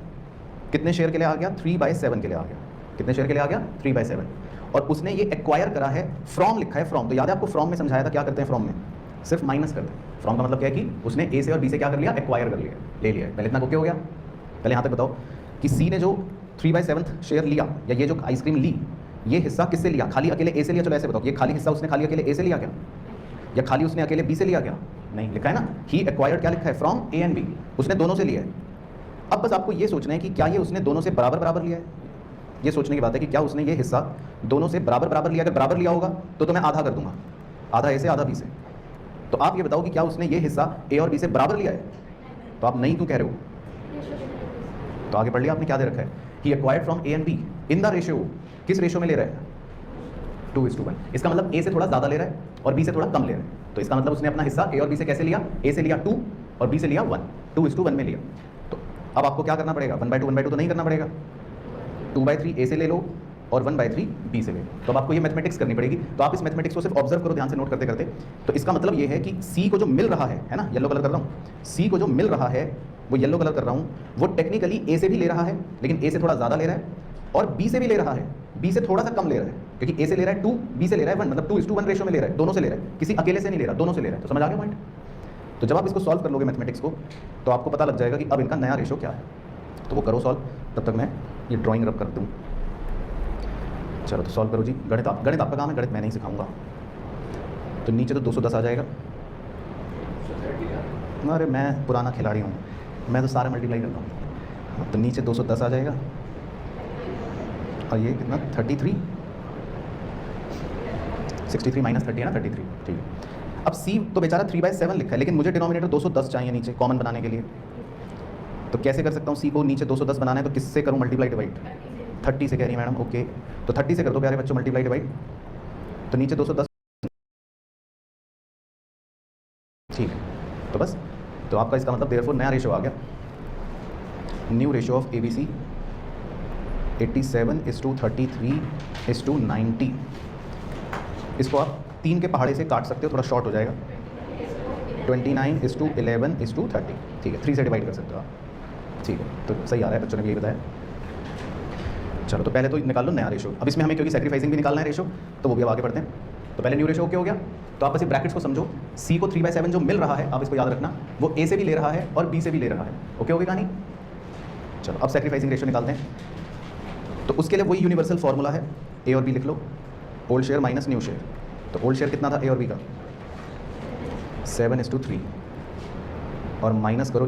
कितने शेयर के लिए आ गया, 3/7 के लिए आ गया। कितने शेयर के लिए आ गया, 3/7, और उसने ये एक्वायर करा है, फ्रॉम लिखा है फ्रॉम। तो याद है आपको फ्रॉम में समझाया था, क्या करते हैं फ्रॉम में, सिर्फ माइनस करते हैं। फ्रॉम का मतलब क्या है कि उसने ए से और बी से क्या कर लिया, एक्वायर कर लिया, ले लिया। पहले इतना ओके हो गया। पहले यहाँ तक बताओ कि सी ने जो 3/7 शेयर लिया, या ये जो आइसक्रीम ली, ये हिस्सा किससे लिया, खाली अकेले ए से लिया। चलो ऐसे बताओ, ये खाली हिस्सा उसने खाली अकेले ए से लिया क्या, या खाली उसने अकेले बी से लिया क्या, नहीं, लिखा है ना ही एक्वायर्ड, क्या लिखा है, फ्रॉम ए एंड बी, उसने दोनों से लिया है। अब बस आपको ये सोचना है कि क्या ये उसने दोनों से बराबर बराबर लिया है, ये सोचने की बात है कि क्या उसने ये हिस्सा दोनों से बराबर बराबर लिया। अगर बराबर लिया होगा तो मैं आधा कर दूंगा, आधा ए से आधा बी से। तो आप ये बताओ कि क्या उसने ये हिस्सा ए और बी से बराबर लिया है, तो आप नहीं क्यों कह रहे हो, तो आगे पढ़ लिया आपने, क्या दे रखा है, he acquired from A and B in the ratio, किस रेशियो में ले रहा है, 2:1। इसका मतलब ए से थोड़ा ज़्यादा ले रहा है और बी से थोड़ा कम ले रहा है। तो इसका मतलब उसने अपना हिस्सा ए और बी से कैसे लिया, ए से लिया 2 और बी से लिया 1, 2:1 में लिया। तो अब आपको क्या करना पड़ेगा, 1/2 तो नहीं करना पड़ेगा, 2/3 ए से ले लो और 1/3 बी से ले लो। तो अब आपको ये मैथमेटिक्स करनी पड़ेगी। तो आप इस मैथमेटिक्स को सिर्फ ऑब्जर्व करो ध्यान से, नोट करते करते। तो इसका मतलब ये है कि सी को जो मिल रहा है ना, येलो कलर कर रहा हूँ, सी को जो मिल रहा है वो येलो कलर कर रहा हूँ, वो टेक्निकली ए से भी ले रहा है, लेकिन ए से थोड़ा ज़्यादा ले रहा है, और बी से भी ले रहा है, बी से थोड़ा सा कम ले रहा है, क्योंकि ए से ले रहा है 2, बी से ले रहा है 1, मतलब 2:1 रेशो में ले रहा है, दोनों से ले रहा है, किसी अकेले से नहीं ले रहा, दोनों से ले रहा है। तो समझ आ गया पॉइंट। तो जब आप इसको सॉल्व कर लोगे मैथमेटिक्स को, तो आपको पता लग जाएगा कि अब इनका नया रेशो क्या है। तो वो करो सॉल्व, तब तक मैं ये ड्राइंग रब कर दूँ। चलो तो सॉल्व करो जी। गणित आपका काम है, गणित मैं नहीं सिखाऊंगा। तो नीचे तो 210 आ जाएगा। अरे मैं पुराना खिलाड़ी हूँ, मैं तो सारे मल्टीप्लाई करता हूँ। तो नीचे 210 आ जाएगा, और ये कितना 33, 63 - 30 है ना, 33, ठीक है। अब सी तो बेचारा 3/7 लिखा है, लेकिन मुझे डिनोमिनेटर 210 चाहिए नीचे कॉमन बनाने के लिए। तो कैसे कर सकता हूँ, सी को नीचे 210 बनाना है तो किससे करूँ, मल्टीप्लाई डिवाइड, 30 से कह रही है मैडम, ओके। तो 30 से कर दो प्यारे बच्चों, मल्टीप्लाई डिवाइड। तो नीचे 210, ठीक है। तो बस तो आपका इसका मतलब देयरफॉर नया रेशो आ गया, न्यू रेशो ऑफ ABC 87:33:90। इसको आप 3 के पहाड़े से काट सकते हो, थोड़ा शॉर्ट हो जाएगा, 29:11:30। ठीक है, 3 से डिवाइड कर सकते हो आप। ठीक है, तो सही आ रहा है, बच्चों ने भी यही बताया। चलो तो पहले तो निकाल लो नया रेशो। अब इसमें हमें क्योंकि सैक्रिफाइसिंग भी निकालना है रेशो, तो वो भी अब आगे बढ़ते हैं। तो पहले न्यू रेशो ओके हो गया, तो आप बस ब्रैकेट्स को समझो। C को 3/7 जो मिल रहा है, आप इसको याद रखना, वो A से भी ले रहा है और B से भी ले रहा है। ओके हो गई कहानी। चलो अब सैक्रिफाइसिंग रेशो निकालते हैं। तो उसके लिए वही यूनिवर्सल फॉर्मूला है, A और B लिख लो, old share minus new share. तो ओल्ड शेयर कितना था A और B का, 7:3, और माइनस करो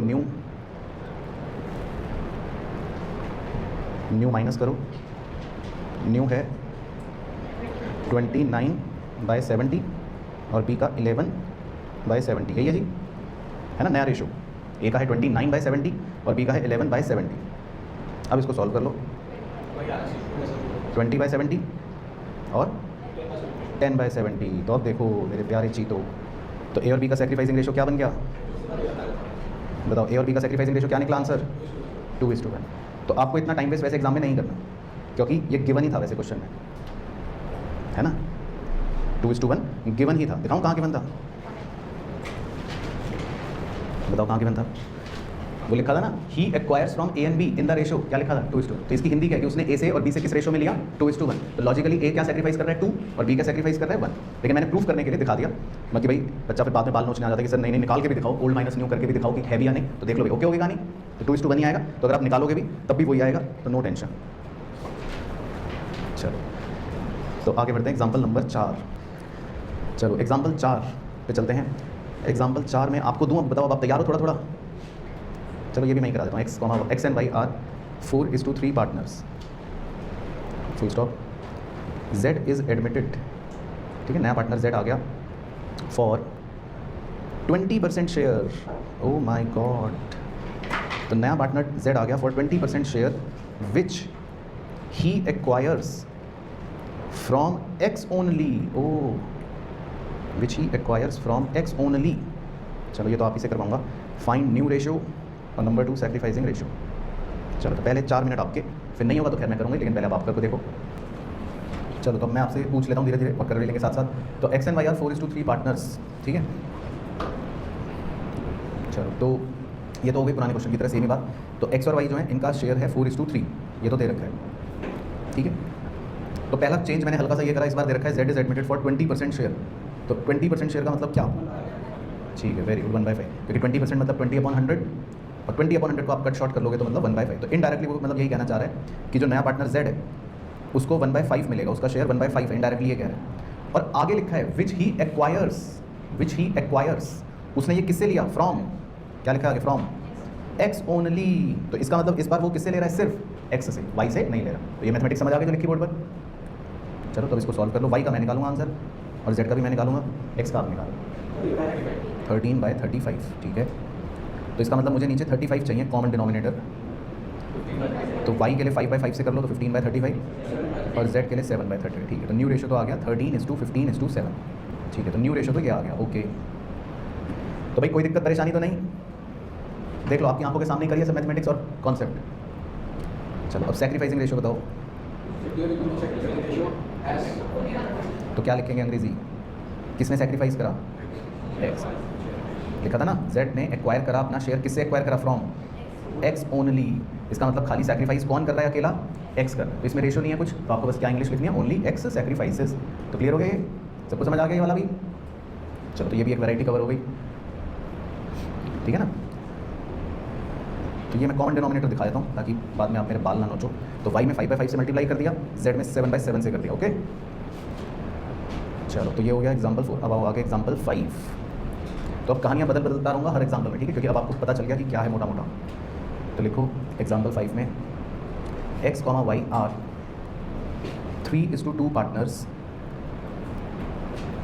न्यू माइनस करो, न्यू है 29/70 और B का 11/70, यही है जी, है ना नया रेशो। A का है 29/70 और B का है 11/70। अब इसको सॉल्व कर लो, 20/70 और 10/70। तो अब देखो मेरे प्यारे चीतो, तो A और B का सैक्रिफाइसिंग रेशो क्या बन गया, बताओ। A और B का सैक्रिफाइसिंग रेशो क्या निकला आंसर, 2:1। तो आपको इतना टाइम वेस्ट वैसे एग्जाम में नहीं करना, क्योंकि ये गिवन ही था वैसे क्वेश्चन में, है ना। 2:1 गिवन ही था। दिखाऊं कहाँ गिवन था, बताओ कहाँ गिवन था। वो लिखा था ना, ही एक्वायर्स फ्रॉम A and B in the ratio, क्या लिखा था, 2:1। तो इसकी हिंदी क्या है कि उसने A से और B से किस रेशो में लिया, 2:1। तो लॉजिकली A क्या सैक्रिफाइस कर रहा है, 2, और B क्या सैक्रिफाइस कर रहा है, 1। लेकिन मैंने प्रूफ करने के लिए दिखा दिया, मतलब कि भाई बच्चा फिर बाद में बाल नोचने आ जाता है कि सर नहीं निकाल के भी दिखाओ, ओल्ड माइनस न्यू करके भी दिखाओ कि है भी या नहीं। तो देख लो भाई, ओके होगी कहानी। तो 2:1 ही आएगा, तो अगर आप निकालोगे भी तब भी वही आएगा, तो नो टेंशन। चलो तो आगे बढ़ते हैं एग्जाम्पल नंबर 4। चलो एग्जाम्पल 4 पे चलते हैं। एग्जाम्पल 4 में आपको दूँ, बताओ आप तैयार हो थोड़ा थोड़ा। चलो ये भी मैं ही करा देता हूँ। X and Y are 4:3 partners, full stop. Z is admitted, ठीक है, नया पार्टनर Z आ गया, for 20% share. Oh my god, तो नया पार्टनर Z आ गया for 20% share which he acquires from X only. Oh, which he acquires from X only. चलो ये तो आप ही से करवाऊंगा। फाइंड न्यू रेशो और नंबर 2 सैक्रिफाइसिंग रेशो। चलो तो पहले 4 मिनट आपके, फिर नहीं होगा तो खैर मैं करूँगी, लेकिन पहले आप करके देखो। चलो तो मैं आपसे पूछ लेता हूँ धीरे धीरे और कर लेंगे साथ साथ। तो X and Y are 4:3 partners, ठीक है। चलो तो ये तो हो गई पुराने क्वेश्चन की तरह सेम ही बात। तो X और Y जो है इनका शेयर है 4:3, ये तो दे रखा है, ठीक है। तो पहला चेंज मैंने हल्का सा ये करा, इस बार दे रखा है Z is admitted for 20% share. तो 20% शेयर का मतलब क्या, ठीक है, वेरी गुड, 1/5, क्योंकि 20% मतलब 20/100, और 20/100 को आप कट शॉर्ट कर लोगे तो मतलब 1/5। तो इनडायरेक्टली वो मतलब यही कहना चाह रहा है कि जो नया पार्टनर Z है उसको 1/5 मिलेगा, उसका शेयर 1/5 है, इनडायरेक्टली ये कह रहा है। और आगे लिखा है विच ही एक्वायर्स, उसने ये किससे लिया, फ्रॉम, क्या लिखा है आगे, फ्रॉम X ओनली। तो इसका मतलब इस बार वो किससे ले रहा है, सिर्फ X से, Y से नहीं ले रहा। तो ये मैथमेटिक्स समझ आ गई जो लिखी बोर्ड पर। चलो तो इसको सॉल्व कर लो। Y का मैं निकालूंगा आंसर और Z का भी मैं निकालूंगा, X का आप निकालो। 13/35, ठीक है। तो इसका मतलब मुझे नीचे 35 चाहिए कॉमन डिनोमिनेटर। तो Y के लिए 5/5 से कर लो तो 15/35 और Z के लिए 7/30, ठीक है। तो न्यू रेशो तो आ गया 13:15:7, ठीक है। तो न्यू रेशो तो ये आ गया, ओके। तो भाई कोई दिक्कत परेशानी तो नहीं, देख लो आपकी आंखों के सामने करिए सब मैथमेटिक्स और कॉन्सेप्ट। चलो अब सैक्रिफाइसिंग रेशो बताओ, तो क्या लिखेंगे अंग्रेजी, किसने सैक्रिफाइस करा, X। लिखा था ना, Z ने एक्वायर करा अपना शेयर, किससे एक्वायर करा, फ्रॉम X ओनली। इसका मतलब खाली सैक्रिफाइस कौन कर रहा है, अकेला X कर रहा है। तो इसमें रेशो नहीं है कुछ, तो आपको बस क्या इंग्लिश लिखनी है, ओनली X सैक्रिफाइसेस। तो क्लियर हो गया, सबको समझ आ गया ये वाला भी। चलो तो ये भी एक वैरायटी कवर हो गई, ठीक है ना। तो ये मैं कॉमन डिनोमिनेटर दिखा देता हूँ ताकि बाद में आप मेरे बाल ना नोचो। तो Y में 5/5 से मल्टीप्लाई कर दिया, Z में 7/7 से कर दिया, ओके। चलो तो ये हो गया एग्जाम्पल 4। अब आओ आगे एग्जाम्पल 5। तो अब कहानियाँ बदलता रहूँगा हर एग्जाम्पल में, ठीक है, क्योंकि अब आपको पता चल गया कि क्या है मोटा मोटा। तो लिखो एग्जाम्पल 5 में X, Y are 3:2 partners,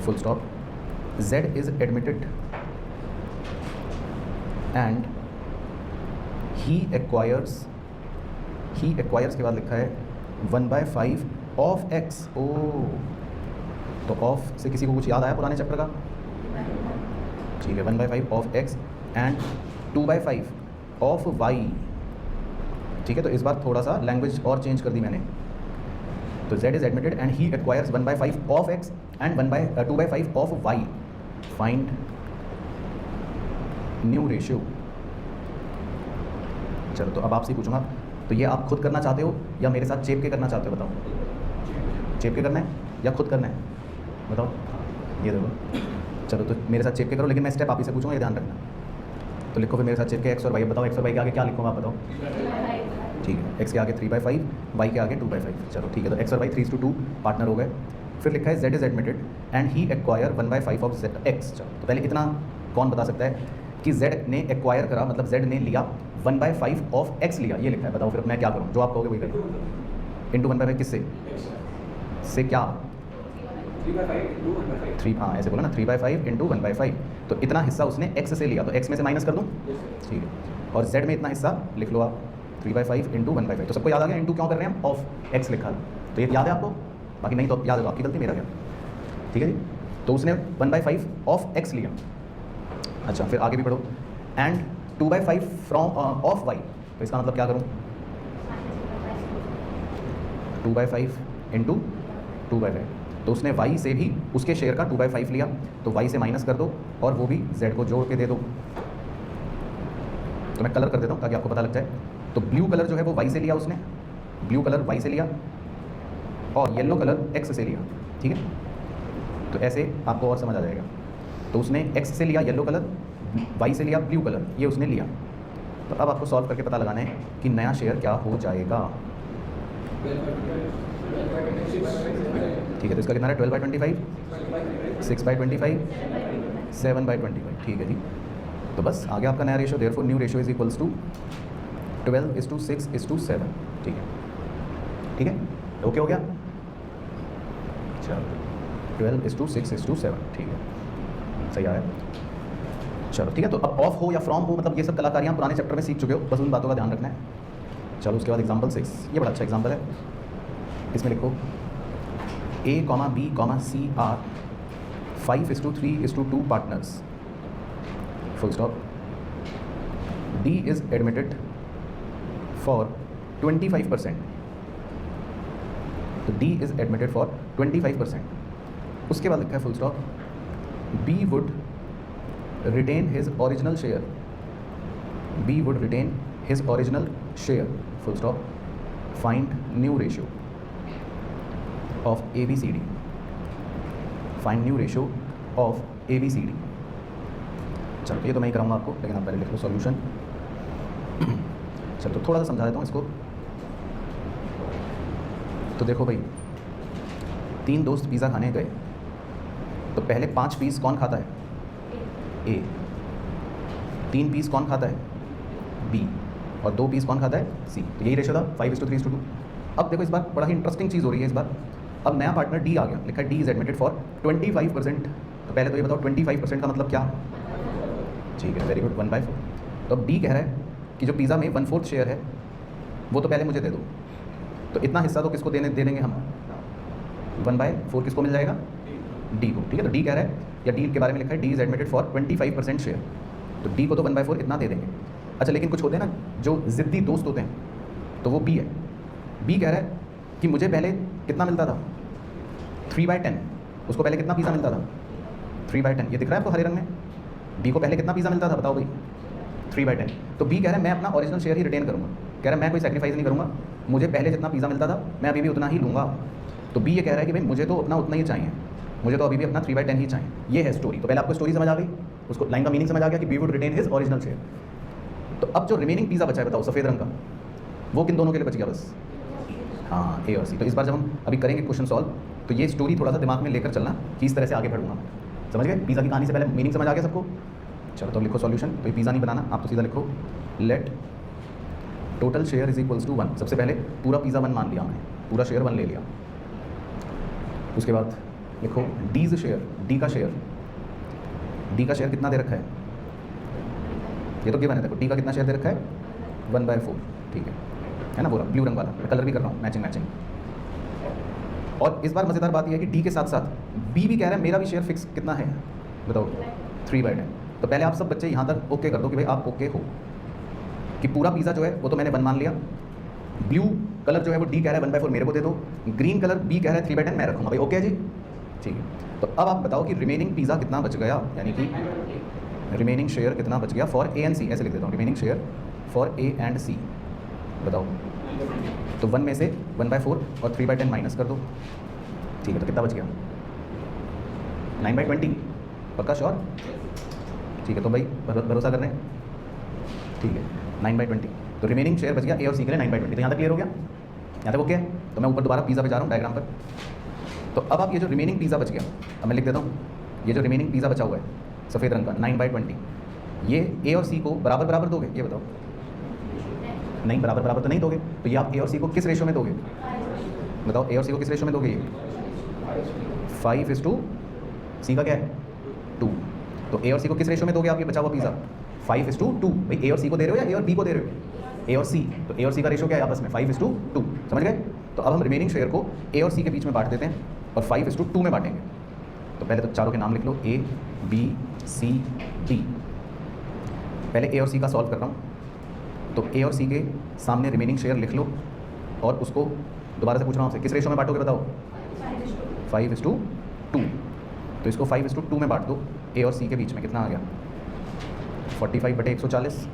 full stop. Z is admitted and he acquires के बाद लिखा है 1/5 ऑफ X। ओ, तो ऑफ से किसी को कुछ याद आया पुराने चैप्टर का, ठीक है। 1/5 of X and 2/5 of Y. ठीक है, तो इस बार थोड़ा सा लैंग्वेज और चेंज कर दी मैंने। तो z is admitted and he acquires 1/5 of x and 2/5 of y। Find new ratio. चलो, तो अब आपसे पूछूंगा, तो ये आप खुद करना चाहते हो या मेरे साथ चेप के करना चाहते हो? बताओ, चेप के करना है या खुद करना है? बताओ, ये देखो। चलो, तो मेरे साथ चेप के करो, लेकिन मैं स्टेप आप ही से पूछूंगा, ये ध्यान रखना। तो लिखो फिर मेरे साथ चेप के x और y। बताओ x और y के आगे क्या लिखूंगा आप बताओ? ठीक है, x के आगे 3/5, y के आगे 2/5। चलो ठीक है, तो x और y 3:2 पार्टनर हो गए। फिर लिखा है z is admitted and he acquire 1/5 of x। चलो, तो पहले इतना कौन बता सकता है कि z ने एक्वायर करा, मतलब z ने लिया 1/5 ऑफ x लिया, ये लिखा है। बताओ फिर मैं क्या करूँ? जो आप कहोगे वही करूँ। इंटू 1/5 किससे? से क्या? 3, हाँ ऐसे बोला ना, 3/5 इंटू 1/5। तो इतना हिस्सा उसने x से लिया, तो x में से माइनस कर दूँ? ठीक है, और z में इतना हिस्सा लिख लो आप, 3/5 इंटू 1/5। तो सबको याद आ गया इंटू क्यों कर रहे हैं हम? ऑफ x लिखा, तो ये याद है आपको? बाकी नहीं तो याद है तो आपकी गलती, मेरा क्या। ठीक है जी, तो उसने 1/5 ऑफ x लिया। अच्छा, फिर आगे भी पढ़ो, एंड 2/5 फ्रॉम ऑफ y। तो इसका मतलब क्या करूँ? 2/5 इंटू 2/5। तो उसने y से भी उसके शेयर का 2/5 लिया, तो y से माइनस कर दो और वो भी z को जोड़ के दे दो। तो मैं कलर कर देता हूँ ताकि आपको पता लग जाए। तो ब्लू कलर जो है वो y से लिया उसने, ब्लू कलर y से लिया, और येलो कलर x से लिया। ठीक है, तो ऐसे आपको और समझ आ जाएगा। तो उसने x से लिया येलो कलर, y से लिया ब्लू कलर, ये उसने लिया। तो अब आपको सॉल्व करके पता लगाना है कि नया शेयर क्या हो जाएगा। ठीक है, तो इसका कितना है? 12/25, 6/25, 7/25। ठीक है जी, तो बस आ गया आपका नया ratio. Therefore new ratio is equals to 12:6:7। ठीक है, ठीक है, ओके हो गया। चलो, 12:6:7। ठीक है, सही आया। चलो ठीक है, तो अब ऑफ हो या फ्रॉम हो, मतलब ये सब कलाकारियाँ पुराने चैप्टर में सीख चुके हो, बस उन बातों का ध्यान रखना है। चलो, उसके बाद एग्जाम्पल 6, ये बड़ा अच्छा एग्जाम्पल है। इसमें लिखो A, B, C are 5:3:2 partners, full stop. D is admitted for 25%. तो D is admitted for 25%। उसके बाद लिखा है full stop, B would retain his original share, B would retain his original share, full stop. Find new ratio of ABCD, find new ratio of ABCD। चलो, ये तो मैं ही कराऊंगा आपको, लेकिन आप पहले लिख लो सॉल्यूशन। चलो, तो थोड़ा सा समझा देता हूँ इसको। तो देखो भाई, 3 दोस्त पिज़्ज़ा खाने गए, तो पहले 5 पीस कौन खाता है? A। 3 पीस कौन खाता है? B। और 2 पीस कौन खाता है? C। तो यही रेशियो था, 5:3:2। अब देखो, इस बार बड़ा ही इंटरेस्टिंग चीज़ हो रही है इस बार। अब नया पार्टनर D आ गया, लिखा है D इज एडमिटेड फॉर 25%। तो पहले तो ये बताओ 25% का मतलब क्या? ठीक है, वेरी गुड, 1/4। तो अब D कह रहा है कि जो पिज़्ज़ा में 1/4 शेयर है वो तो पहले मुझे दे दो। तो इतना हिस्सा तो किसको दे देंगे हम? 1/4 किसको मिल जाएगा? D को। ठीक है, तो D कह रहा है, या D के बारे में लिखा है D is admitted for 25% share. तो D को तो 1/4 इतना दे देंगे। अच्छा, लेकिन कुछ होते हैं ना जो ज़िद्दी दोस्त होते हैं, तो वो B है। B कह रहा है कि मुझे पहले कितना मिलता था? 3/10। उसको पहले कितना पिज़्ज़ा मिलता था? 3/10। ये दिख रहा है आपको हरे रंग में? B को पहले कितना पिज़्ज़ा मिलता था बताओ भाई? 3/10। तो B कह रहा है मैं अपना ओरिजिनल शेयर ही रिटेन करूँगा। कह रहा है मैं कोई सेक्रीफाइस नहीं करूँगा, मुझे पहले जितना पिज़्ज़ा मिलता था मैं अभी भी उतना ही लूँगा। तो B ये कह रहा है कि भाई मुझे तो अपना उतना ही चाहिए, मुझे तो अभी भी अपना 3/10 ही चाहिए। ये है स्टोरी। तो पहले आपको स्टोरी समझ आ गई, उसको लाइन का मीनिंग समझ आ गया कि B would retain his original share. तो अब जो रिमेनिंग पिज़्ज़ा बचा है बताओ सफ़ेद रंग का, वो किन दोनों के लिए बच गया? बस हाँ, A और C। तो इस बार जब हम अभी करेंगे क्वेश्चन सॉल्व, तो ये स्टोरी थोड़ा सा दिमाग में लेकर चलना कि इस तरह से आगे बढ़ूंगा। समझ गए? पिज़्ज़ा की कहानी से पहले मीनिंग समझ आ गया सबको? चलो, तो लिखो सॉल्यूशन। तो ये पिज़्ज़ा नहीं बनाना, आप तो सीधा लिखो let total share is equals to 1। सबसे पहले पूरा पिज़्ज़ा 1 मान लिया हमने, पूरा शेयर 1 ले लिया। उसके बाद लिखो डीज शेयर, D का शेयर कितना दे रखा है? ये तो गिवन है, देखो D का कितना शेयर दे रखा है? 1/4। ठीक है ना, पूरा ब्लू रंग वाला। मैं कलर भी कर रहा हूँ मैचिंग। और इस बार मज़ेदार बात यह है कि D के साथ साथ B भी कह रहा है मेरा भी शेयर फिक्स कितना है बताओ? 3/10। तो पहले आप सब बच्चे यहाँ तक ओके कर दो कि भाई आप ओके हो कि पूरा पिज़्ज़ा जो है वो तो मैंने 1 मान लिया, ब्लू कलर जो है वो डी कह रहा है 1/4 मेरे को दे दो, ग्रीन कलर बी कह रहा है 3/10 मैं रखूँगा भाई, ओके है जी, ठीक है। तो अब आप बताओ कि रिमेनिंग पिज़्ज़ा कितना बच गया, यानी कि रिमेनिंग शेयर कितना बच गया फॉर ए एंड सी, ऐसे लिख देता हूँ, remaining share for A and C, बताओ। तो 1 में से 1/4 और 3/10 माइनस कर दो, ठीक है, तो कितना बच गया 9/20, पक्का श्योर, ठीक है। तो भाई भरोसा कर रहे हैं, ठीक है, 9/20, तो रिमेनिंग शेयर बच गया ए और सी के लिए 9/20, तो यहाँ तक क्लियर हो गया, यहाँ तक ओके है। तो मैं ऊपर दोबारा पिज़्ज़ा पे जा रहा हूँ डायग्राम पर। तो अब आप ये जो रिमेनिंग पिज़्ज़ा बच गया, अब मैं लिख देता हूँ, ये जो रिमेनिंग पिज़्ज़ा बचा हुआ है सफ़ेद रंग का 9/20, ये ए और सी को बराबर बराबर दोगे, ये बताओ, नहीं बराबर बराबर तो नहीं दोगे, तो ये आप ए और सी को किस रेशो में दोगे, बताओ, ए और सी को किस रेशो में दोगे, ये 5:, सी का क्या है 2, तो ए और सी को किस रेशो में दोगे आप ये बचा हुआ पिज़्ज़ा, 5:2, भाई ए और सी को दे रहे हो या ए और बी को दे रहे हो, ए और सी, तो ए और सी का रेशो क्या है आपस में 5:2, समझ गए। तो अब हम रिमेनिंग शेयर को ए और सी के बीच में बांट देते हैं और 5:2 में बांटेंगे। तो पहले तो चारों के नाम लिख लो, ए बी सी डी, पहले ए और सी का सॉल्व कर रहा हूँ। तो ए और सी के सामने रिमेनिंग शेयर लिख लो और उसको दोबारा से पूछ रहा हूँ आपसे, किस रेशो में बांटोगे बताओ, 5:2, तो इसको 5:2 में बांट दो, ए और सी के बीच में कितना आ गया 45/140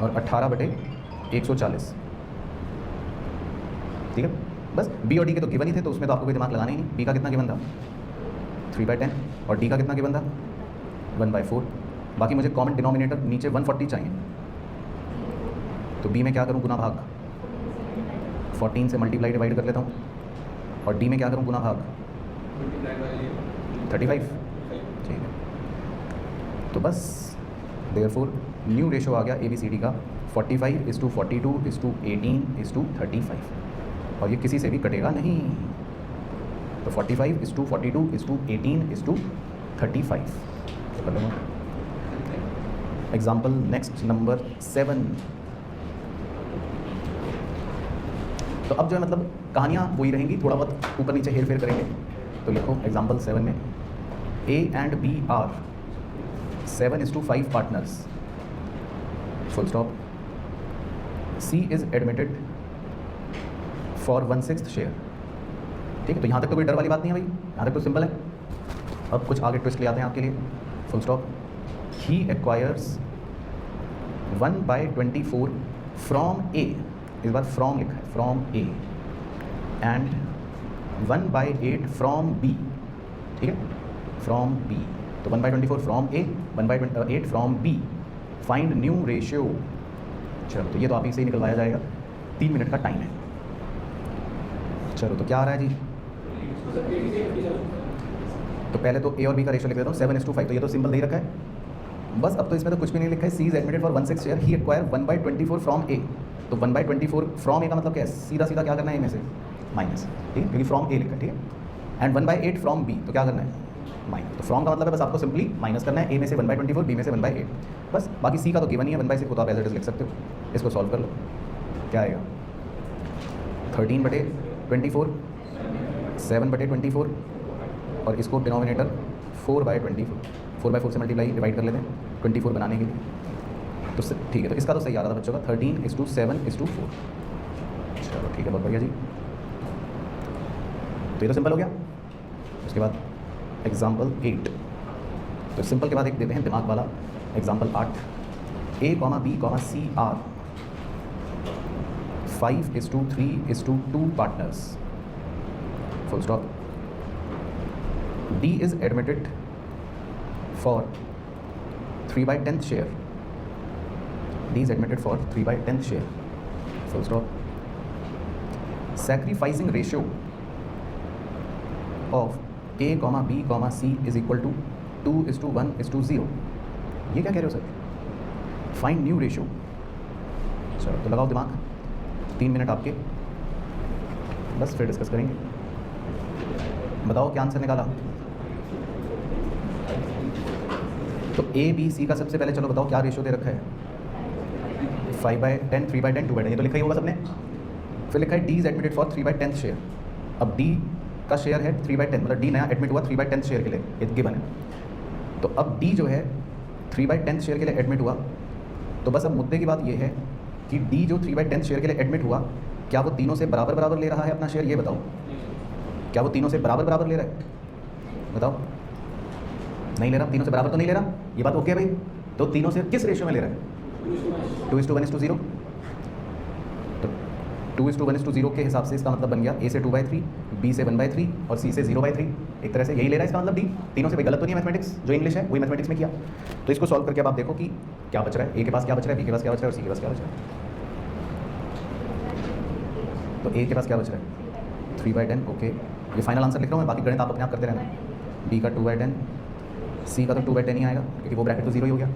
और 18/140, ठीक है। बस बी और डी के तो गिवन ही थे, तो उसमें तो आपको कोई दिमाग लगाना ही नहीं। बी का कितना गिवन था 3/10 और डी का कितना गिवन था 1/4, बाकी मुझे कॉमन डिनोमिनेटर नीचे 140 चाहिए, तो बी में क्या करूँ गुना भाग, 14 से मल्टीप्लाई डिवाइड कर लेता हूँ, और डी में क्या करूँ गुना भाग 35, ठीक है। तो बस देयरफॉर न्यू रेशो आ गया ए बी सी डी का 45:42:18:35, और ये किसी से भी कटेगा नहीं, तो 45:42:18:35। Example next number 7। तो अब जो है मतलब कहानियाँ वही रहेंगी, थोड़ा बहुत ऊपर नीचे हेर फेर करेंगे। तो लिखो एग्जाम्पल 7 में, A and B are 7:5 partners, full stop, C is admitted for 1/6 share, ठीक है। तो यहाँ तक तो कोई डर वाली बात नहीं है भाई, यहाँ तक तो सिंपल है। अब कुछ आगे ट्विस्ट ले आते हैं आपके लिए, full stop, he acquires 1/24 from A, इस बार फ्रॉम लिखा है, from A, and 1/8 from B, ठीक है, फ्रॉम बी। तो 1/24 from A, 1/8 from B, find new ratio. चलो तो ये तो आप ही से ही निकलवाया जाएगा, 3 मिनट का टाइम है। चलो तो क्या आ रहा है जी, तो पहले तो ए और बी का रेशियो लिख देता हूँ 7:5, तो ये तो सिंपल दे रखा है बस। अब तो इसमें तो कुछ भी नहीं लिखा है, C is admitted for 1/6 share, he acquire 1/24 from A. तो 1/24 फ्रॉम ए का मतलब क्या है, सीधा सीधा क्या करना है ए में से माइनस, ठीक है, क्योंकि फ्रॉम ए लिखा है, ठीक है। एंड 1/8 फ्रॉम बी, तो क्या करना है माइनस, तो फ्रॉम का मतलब है बस आपको सिंपली माइनस करना है, ए में से 1/24, बी में से 1/8, बस। बाकी सी का तो गिवन ही है 1/6 को, तो आप एज इट इज लिख सकते हो। इसको सॉल्व कर लो, क्या आएगा 13/24, 7/24, और इसको डिनोमिनेटर 4/24, 4/4 से मल्टीप्लाई डिवाइड कर लेते हैं 24 बनाने के लिए। तो ठीक है, तो इसका तो सही आ रहा था बच्चों का 13:7:4। चलो ठीक है, बहुत बढ़िया जी। तो ये तो सिंपल हो गया। उसके बाद एग्जाम्पल 8, तो सिंपल के बाद एक देते हैं दिमाग वाला, example 8, A comma B comma C are 5:3:2 partners, full stop. D is admitted for 3/10 share. D is admitted for 3/10 share. Full stop. Sacrificing ratio of A, B, C is equal to 2:1:0. ये क्या कह रहे हो सर? Find new ratio. चलो तो लगाओ दिमाग, 3 मिनट आपके, बस फिर डिस्कस करेंगे। बताओ क्या आंसर निकाला। तो ए बी सी का सबसे पहले चलो बताओ क्या रेशियो दे रखा है, 5/10, 3/10, 2/10, ये तो लिखा ही होगा सबने। फिर लिखा है D is admitted for 3/10 share. अब डी का शेयर है 3/10, मतलब डी नया एडमिट हुआ 3/10 शेयर के लिए, ये गिवन है। तो अब डी जो है 3/10 शेयर के लिए एडमिट हुआ, तो बस अब मुद्दे की बात ये है कि डी जो 3/10 शेयर के लिए एडमिट हुआ, क्या वो तीनों से बराबर बराबर ले रहा है अपना शेयर? ये बताओ, क्या वो तीनों से बराबर बराबर ले रहा है? बताओ। नहीं ले रहा, तीनों से बराबर तो नहीं ले रहा, ये बात ओके है भाई। तो तीनों से किस रेशियो में ले रहा है? 2:1:0। तो 2:1:0 के हिसाब से इसका मतलब बन गया ए से 2/3, बी से 1/3 और सी से 0/3। एक तरह से यही ले रहा है इसका मतलब डी। तीनों से भाई गलत तो नहीं है, मैथमेटिक्स जो इंग्लिश है वही मैथमेटिक्स में किया। तो इसको सॉल्व करके अब आप देखो कि क्या बच रहा है, ए के पास क्या बच रहा है, बी के पास क्या बच रहा है और सी के पास क्या बच रहा है। तो ए के पास क्या बच रहा है? 3/10। ओके, ये फाइनल आंसर लिख रहा हूँ मैं, बाकी गणित आप अपने आप करते रहना। बी का 2/10, सी का तो 2/10 ही आएगा क्योंकि वो ब्रैकेट तो 0 ही हो गया,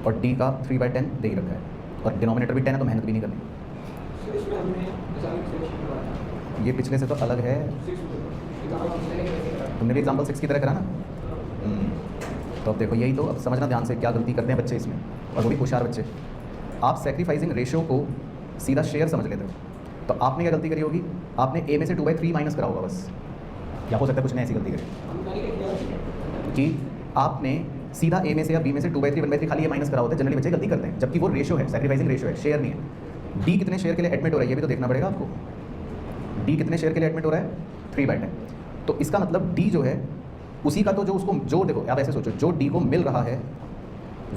और डी का 3/10 दे ही रखा है, और डिनोमिनेटर भी 10 है तो मेहनत भी नहीं करनी। ये पिछले से तो अलग है, तुमने भी एग्जाम्पल 6 की तरह करा ना। तो अब देखो यही तो, अब समझना ध्यान से क्या गलती करते हैं बच्चे इसमें, और वो भी होशियार बच्चे। आप सेक्रीफाइसिंग रेशियो को सीधा शेयर समझ लेते हो, तो आपने क्या गलती करी होगी? आपने ए में से 2/3 माइनस करा होगा बस, या हो सकता है कुछ नहीं ऐसी गलती करी कि आपने सीधा ए में से या बी में से 2/3 1/3 खाली ये माइनस करा होता है। जनरली बच्चे गलती करते हैं, जबकि वो रेशियो है, सेक्रीफाइसिंग रेशियो है, शेयर नहीं है। डी कितने शेयर के लिए एडमिट हो रहा है ये भी तो देखना पड़ेगा आपको। डी कितने शेयर के लिए एडमिट हो रहा है? 3/10। तो इसका मतलब डी जो है उसी का तो जो उसको, जो देखो आप ऐसे सोचो, जो डी को मिल रहा है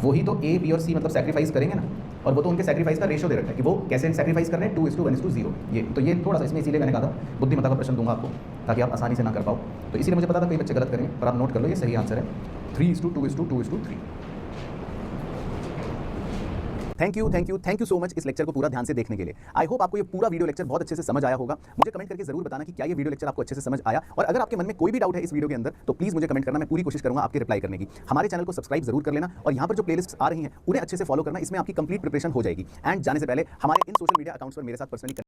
वही तो ए बी और सी मतलब सेक्रीफाइस करेंगे ना, और वो तो उनके सेक्रीफाइस का रेशियो दे रखा है कि वो कैसे सेक्रीफाइस कर रहे हैं, 2:1:0। ये तो ये थोड़ा सा इसमें इसीलिए मैंने कहा था बुद्धिमत्ता का प्रश्न दूंगा आपको ताकि आप आसानी से ना कर पाओ। तो इसीलिए मुझे पता था कई बच्चे गलत करेंगे, पर आप नोट कर लो ये सही आंसर है 3:2:2:3। थैंक यू सो मच इस लेक्चर को पूरा ध्यान से देखने के लिए। आई होप आपको ये पूरा वीडियो लेक्चर बहुत अच्छे से समझ आया होगा। मुझे कमेंट करके जरूर बताना कि क्या ये वीडियो लेक्चर आपको अच्छे से समझ आया, और अगर आपके मन में कोई भी डाउट है इस वीडियो के अंदर तो प्लीज मुझे कमेंट करना, मैं पूरी कोशिश करूंगा आपके रिप्लाई करने की। हमारे चैनल को सब्सक्राइब जरूर कर लेना, और यहाँ पर जो प्लेलिस्ट आ रही हैं उन्हें अच्छे से फॉलो करना, इसमें आपकी कंप्लीट प्रिपरेशन हो जाएगी। एंड जाने से पहले हमारे इन सोशल मीडिया अकाउंट्स पर मेरे साथ पर्सनली